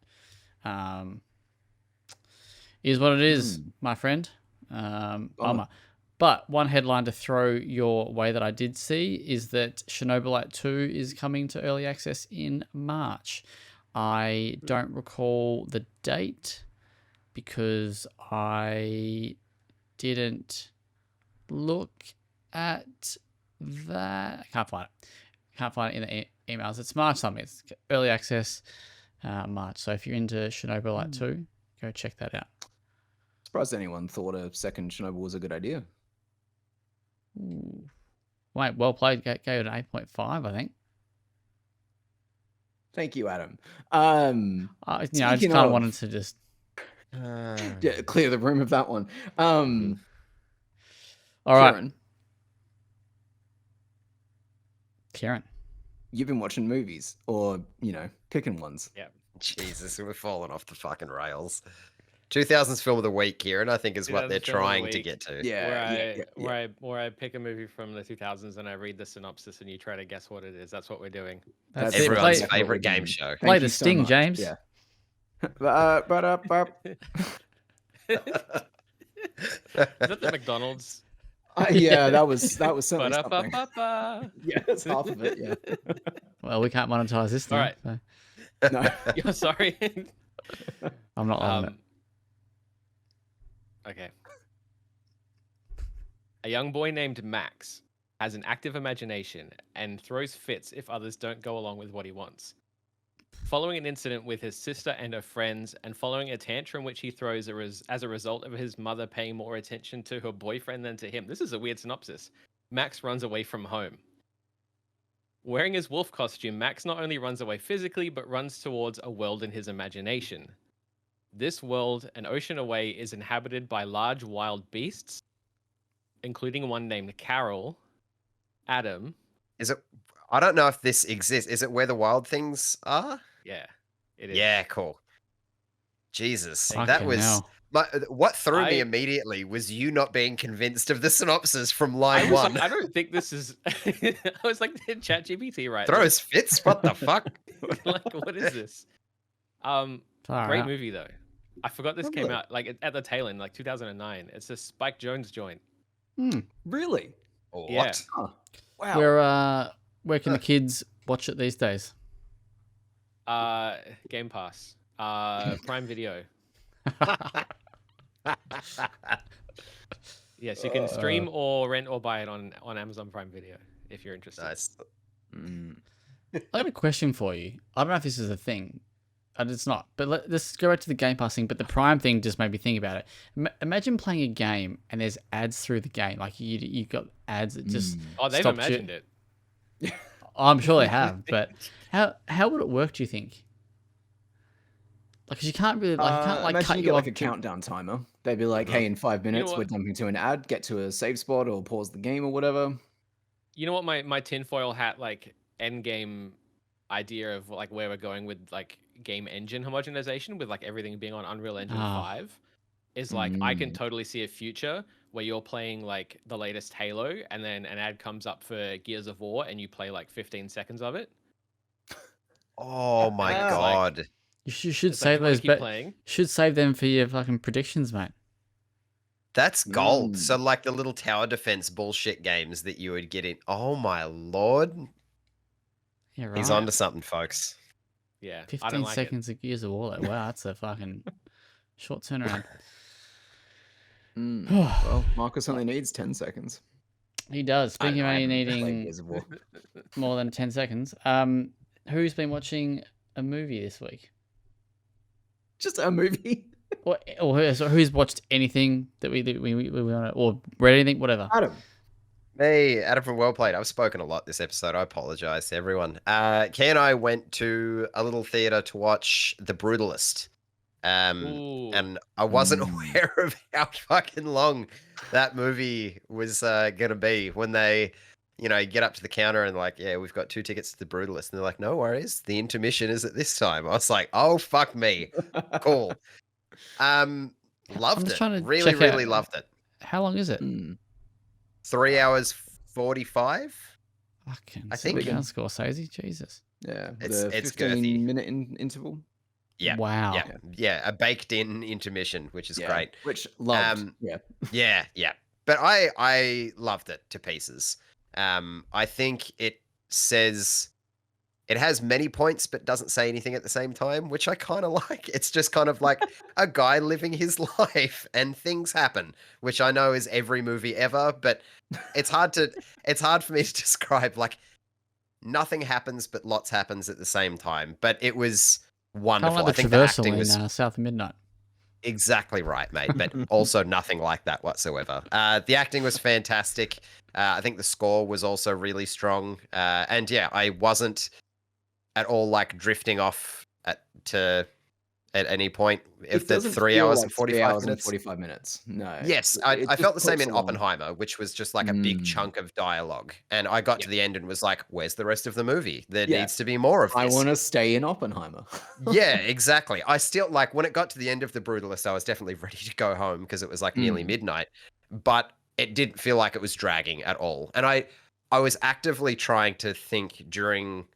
Is what it is, my friend. Bummer. But one headline to throw your way that I did see is that Chernobyl 2 is coming to early access in March. I don't recall the date because I didn't look at that. I can't find it. Can't find it in the emails. It's March something. It's early access March. So if you're into Chernobyl 2, go check that out.
Surprised anyone thought a second Chernobyl was a good idea.
Ooh. Wait, well played. Gave it an 8.5, I think.
Thank you, Adam.
I just kind of wanted to just
clear the room of that one.
all right, Kieron.
You've been watching movies, or picking ones.
Yeah.
Jesus, we're falling off the fucking rails. 2000s film of the week, Kieran, I think is what they're trying to get to.
Where I pick a movie from the 2000s and I read the synopsis and you try to guess what it is. That's what we're doing.
That's
everyone's favorite game show.
Play the sting, James.
Yeah.
Is that the McDonald's?
Yeah, that was certainly something.
Ba-da-ba-ba-ba.
Yeah, that's half of it. Yeah.
Well, we can't monetize this thing.
All right.
So
No.
You're sorry.
I'm not loving it.
Okay. A young boy named Max has an active imagination and throws fits if others don't go along with what he wants. Following an incident with his sister and her friends, and following a tantrum which he throws as a result of his mother paying more attention to her boyfriend than to him. This is a weird synopsis. Max runs away from home. Wearing his wolf costume, Max not only runs away physically, but runs towards a world in his imagination. This world, an ocean away, is inhabited by large wild beasts, including one named Carol. Adam.
Is it? I don't know if this exists. Is it where the wild things are?
Yeah, it is.
Yeah, cool. Jesus,
Fucking
that was
hell.
what threw me immediately was you not being convinced of the synopsis from line one.
I don't think this is. I was like, did ChatGPT right?
Throws fits. What the fuck?
Like, what is this? Great movie though. I forgot this came out like at the tail end, like 2009. It's a Spike Jonze joint.
Really?
What?
Yeah.
Oh, wow.
Where can the kids watch it these days?
Game Pass. Prime Video. Yes, you can stream or rent or buy it on Amazon Prime Video if you're interested.
Nice.
I have a question for you. I don't know if this is a thing. And it's not. But let's go back to the Game Pass thing. But the Prime thing just made me think about it. Imagine playing a game and there's ads through the game. Like you got ads that just
they've imagined it.
I'm sure they have. But how would it work? Do you think? Like, because you can't really
imagine
cut
you
you
get
off
like a countdown timer. They'd be like, "Hey, in 5 minutes, we're
what?
jumping to an ad. Get to a save spot or pause the game or whatever."
You know what my tinfoil hat like end game idea of like where we're going with like game engine homogenization with like everything being on Unreal Engine 5 is like I can totally see a future where you're playing like the latest Halo and then an ad comes up for Gears of War and you play like 15 seconds of it.
Oh my god.
You should save those. Should save them for your fucking predictions, mate.
That's gold. So like the little tower defense bullshit games that you would get in. Oh my lord.
Yeah, right.
He's onto something, folks.
Yeah.
15 seconds of Gears of War. Like, wow, that's a fucking short turnaround.
Well, Marcus only needs 10 seconds.
He does. Speaking of only needing
Gears of War.
more than 10 seconds, who's been watching a movie this week?
Just a movie.
Or who's watched anything that we want to, or read anything, whatever.
Adam.
Hey, Adam from WellPlayed. I've spoken a lot this episode. I apologize to everyone. Kay and I went to a little theater to watch The Brutalist. And I wasn't aware of how fucking long that movie was gonna be when they, get up to the counter and like, yeah, we've got 2 tickets to The Brutalist, and they're like, no worries, the intermission is at this time. I was like, oh fuck me, cool. Loved it. Really, really loved it.
How long is it?
3 hours 45.
Fucking
I
sit
think-
down, Scorsese. Jesus.
Yeah,
It's-
the
it's girthy.
15-minute interval.
Yeah.
Wow.
Yeah, a baked-in intermission, which is great.
Which loved.
Yeah. But I loved it to pieces. I think it has many points, but doesn't say anything at the same time, which I kind of like. It's just kind of like a guy living his life and things happen, which I know is every movie ever, but it's hard for me to describe. Like, nothing happens, but lots happens at the same time. But it was
Kind
wonderful.
of
I
like the
think the
traversal
acting
in
was
South of Midnight.
exactly right, mate. But also nothing like that whatsoever. The acting was fantastic. I think the score was also really strong. And yeah, I wasn't at all like drifting off at any point. If the 3 hours and 45 minutes.
45 minutes. No.
Yes,
it
I
just
felt the same
puts
in
along.
Oppenheimer, which was just like a big chunk of dialogue. And I got to the end and was like, where's the rest of the movie? There needs to be more of this.
I want to stay in Oppenheimer.
Yeah, exactly. I still like when it got to the end of The Brutalist, I was definitely ready to go home because it was like nearly midnight, but it didn't feel like it was dragging at all. And I was actively trying to think during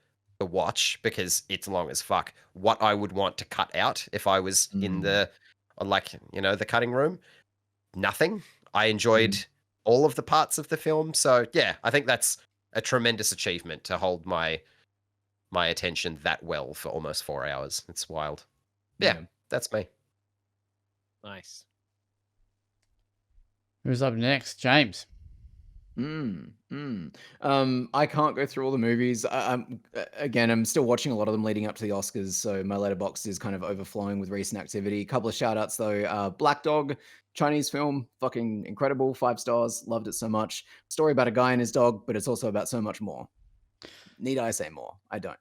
the watch, because it's long as fuck, what I would want to cut out if I was in the the cutting room. Nothing. I enjoyed all of the parts of the film. So yeah, I think that's a tremendous achievement to hold my attention that well for almost 4 hours. It's wild. Yeah, that's me.
Nice.
Who's up next? James.
I can't go through all the movies. I'm still watching a lot of them leading up to the Oscars, so my letterbox is kind of overflowing with recent activity. A couple of shout outs though. Black Dog, Chinese film, fucking incredible, 5 stars, loved it so much. Story about a guy and his dog, but it's also about so much more. Need I say more? I don't.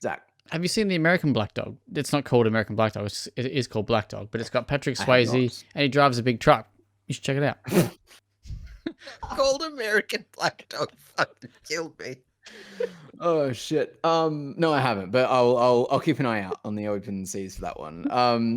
Zach.
Have you seen the American Black Dog? It's not called American Black Dog. It is called Black Dog, but it's got Patrick
I have
Swayze
not.
and he drives a big truck. You should check it out.
Called American Black Dog fucking killed me.
Oh shit. No, I haven't, but I'll keep an eye out on the open seas for that one.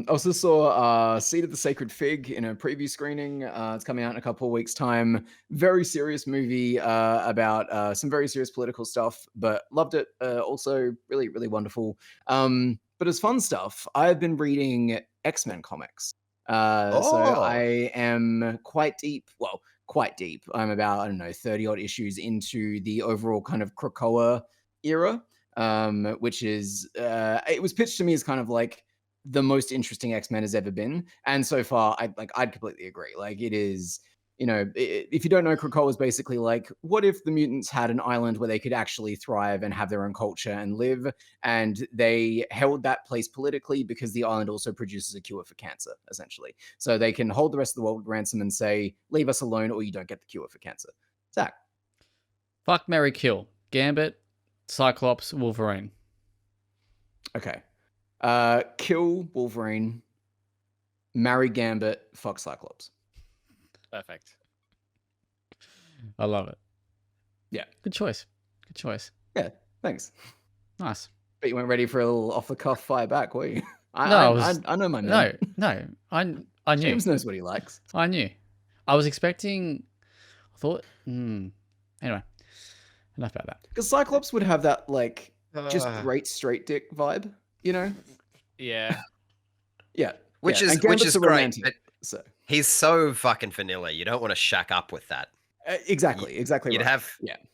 Also saw Seed of the Sacred Fig in a preview screening. It's coming out in a couple of weeks' time. Very serious movie about some very serious political stuff, but loved it. Also really, really wonderful. But as fun stuff, I've been reading X-Men comics. So I am quite deep. Well, quite deep. I'm about, 30 odd issues into the overall kind of Krakoa era, which is, it was pitched to me as kind of like the most interesting X-Men has ever been. And so far, I'd completely agree. Like it is, if you don't know, Krakoa is basically like, what if the mutants had an island where they could actually thrive and have their own culture and live? And they held that place politically because the island also produces a cure for cancer, essentially. So they can hold the rest of the world at ransom and say, leave us alone or you don't get the cure for cancer. Zach.
Fuck, marry, kill. Gambit, Cyclops, Wolverine.
Okay. Kill Wolverine, marry Gambit, fuck Cyclops.
Perfect.
I love it.
Yeah.
Good choice. Good choice.
Yeah, thanks.
Nice.
But you weren't ready for a little off-the-cuff fire back, were you? I know my man.
No. I knew.
James knows what he likes.
I knew. I was expecting. I thought. Anyway, enough about that.
Because Cyclops would have that, like, just great straight dick vibe, you know?
Yeah.
Yeah.
Which
yeah.
is
And Gambit's
great.
a romantic,
But
so.
he's so fucking vanilla. You don't want to shack up with that.
Exactly
You'd
right.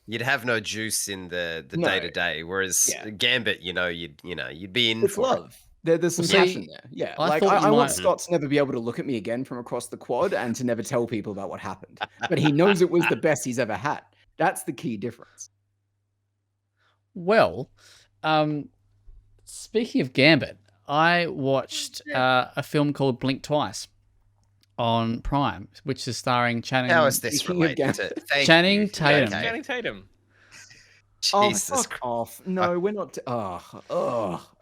you'd have no juice in the
No.
day to day. Whereas Gambit, you'd be in
It's
for
love. There's some
See,
passion there. Yeah.
I
like,
thought you
I want
might-
Scott to never be able to look at me again from across the quad and to never tell people about what happened. But he knows it was the best he's ever had. That's the key difference.
Well, speaking of Gambit, I watched a film called Blink Twice on Prime, which is starring Channing.
How is this
Speaking of
related to
Gambit.
Channing
you.
Tatum.
Okay.
Channing Tatum.
Jesus
Oh, fuck off. No, we're not.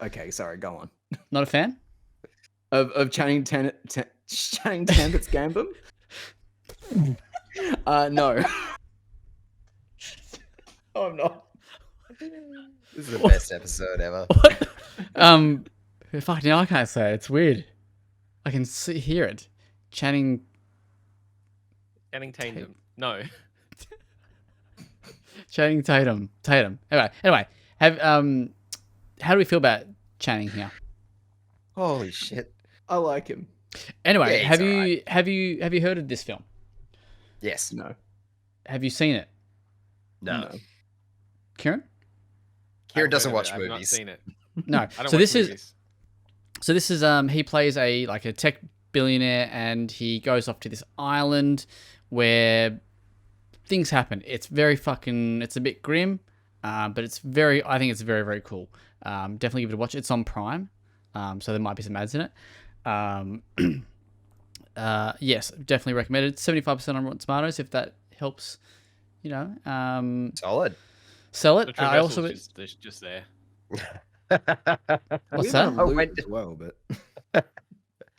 Okay, sorry, go on.
Not a fan?
Of Channing Tatum's Gambit? No. Oh, I'm not.
This is the best episode ever.
Fuck, now I can't say it. It's weird. I can hear it. Channing
Channing Tatum. No.
Channing Tatum. Anyway, how do we feel about Channing here?
Holy shit.
I like him.
Anyway,
Yeah,
have
he's
you have you heard of this film?
Yes.
No.
Have you seen it,
No.
Kieran?
Kieran doesn't watch
I've not
movies.
seen it.
No.
I don't
So
watch
this
movies.
is he plays a tech billionaire, and he goes off to this island where things happen. It's very it's a bit grim, but I think it's very, very cool. Definitely give it a watch. It's on Prime, so there might be some ads in it. Yes, definitely recommended. 75% on Rotten Tomatoes, if that helps,
Solid.
sell
The
it. I also
traversal's just there.
what's
We
that?
have Luke
went
as well, but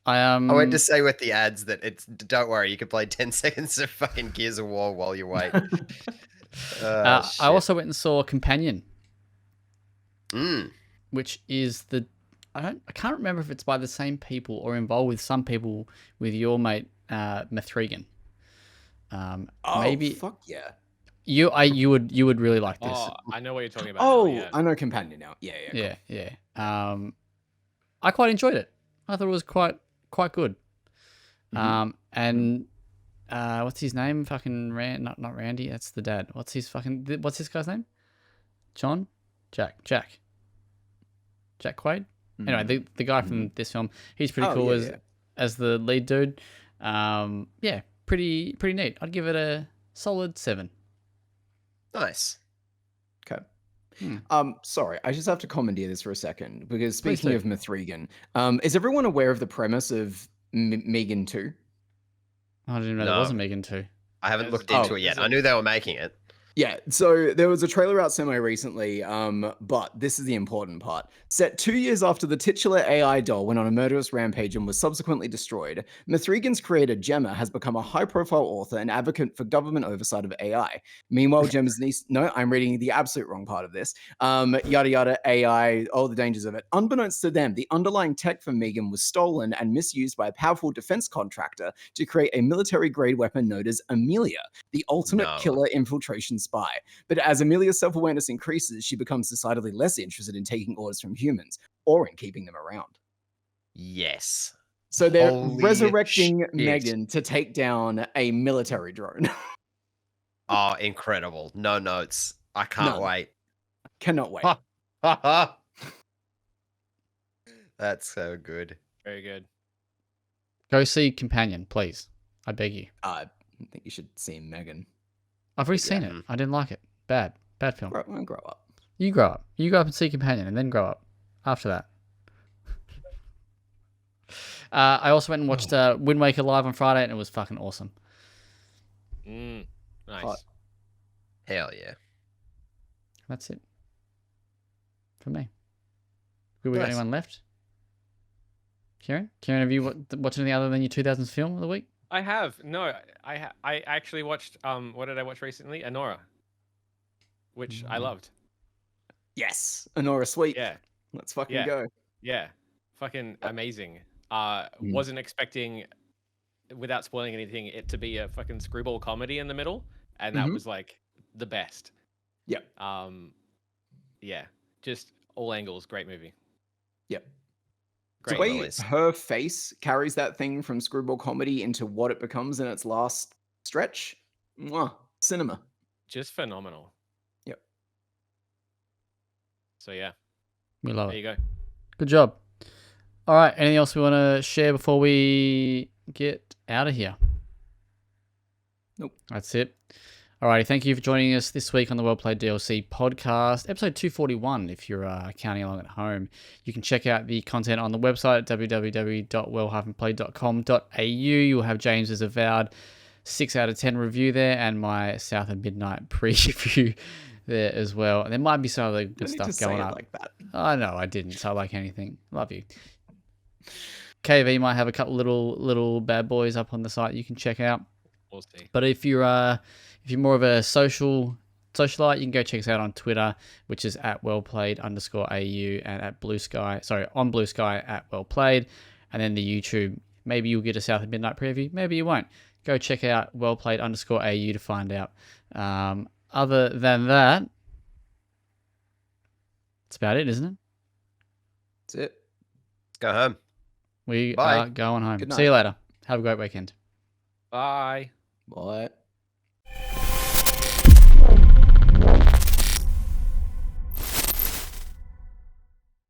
I went to say with the ads that don't worry, you can play 10 seconds of fucking Gears of War while you wait.
I also went and saw Companion,
Mm.
which is I can't remember if it's by the same people or involved with some people with your mate Mithrigan. Maybe
fuck yeah.
you would really like this.
Oh, I know what you're talking about.
Oh,
now, yeah.
I know Companion now. Yeah, yeah.
Yeah. I quite enjoyed it. I thought it was quite good. And what's his name? Fucking not Randy. That's the dad. What's this guy's name? John, Jack Quaid. Anyway, the guy from this film, he's pretty cool as the lead dude. Yeah, pretty neat. I'd give it a solid 7.
Nice.
Okay. Sorry, I just have to commandeer this for a second because
Please
speaking
do.
of Mithrigan, is everyone aware of the premise of Megan 2?
I didn't know
No.
there was a Megan 2.
I haven't
Is-
looked into
oh,
it yet.
is it-
I knew they were making it.
Yeah, so there was a trailer out semi-recently, but this is the important part. Set 2 years after the titular AI doll went on a murderous rampage and was subsequently destroyed, Mithrigan's creator, Gemma, has become a high-profile author and advocate for government oversight of AI. Meanwhile, Gemma's niece... No, I'm reading the absolute wrong part of this. Yada yada, AI, all the dangers of it. Unbeknownst to them, the underlying tech for Megan was stolen and misused by a powerful defense contractor to create a military-grade weapon known as Amelia, the ultimate
No.
killer infiltration spy. But as Amelia's self-awareness increases, she becomes decidedly less interested in taking orders from humans or in keeping them around.
Yes.
So they're
Holy
resurrecting
shit.
Megan to take down a military drone.
Oh, incredible. No notes. I can't
None.
wait.
Cannot wait.
Ha, ha, ha. That's so good.
Very good.
Go see Companion, please. I beg you.
I think you should see Megan.
I've already seen it.
Yeah.
I didn't like it. Bad film.
Grow up.
You grow up. You grow up and see Companion, and then grow up after that. I also went and watched Wind Waker live on Friday, and it was fucking awesome.
Nice.
Hot.
Hell yeah.
That's it for me. Do we got
Nice.
anyone left? Kieran, have you watched anything other than your 2000s film of the week?
I have. No, I actually watched, what did I watch recently? Anora, which I loved.
Yes. Honora Sweet.
Yeah.
Let's fucking
Yeah.
go.
Yeah. Fucking amazing.
Mm.
Wasn't expecting, without spoiling anything, it to be a fucking screwball comedy in the middle. And that
Mhm.
was like the best.
Yep.
Yeah. Just all angles. Great movie.
Yep.
Great
the way
release.
her face carries that thing from screwball comedy into what it becomes in its last stretch. Mwah. Cinema.
Just phenomenal.
Yep.
So yeah,
We love
there
it.
you go.
Good job. All right. Anything else we want to share before we get out of here?
Nope.
That's it. Alrighty, thank you for joining us this week on the WellPlayed DLC podcast, episode 241, if you're counting along at home. You can check out the content on the website at www.well-played.com.au. You'll have James's Avowed 6 out of 10 review there and my South of Midnight preview there as well. And there might be some other good
Don't need to
stuff going
say it
up.
like that.
I know, I didn't, so I like anything. Love you. KV might have a couple little bad boys up on the site you can check out.
We'll see.
But if you're more of a socialite, you can go check us out on Twitter, which is at WellPlayed_AU, and at on Blue Sky at WellPlayed, and then the YouTube. Maybe you'll get a South of Midnight preview, maybe you won't. Go check out WellPlayed_AU to find out. Other than that, that's about it, isn't it?
That's it.
Let's go home.
We
Bye.
are going home.
Good
See you
night.
later. Have a great weekend.
Bye.
What?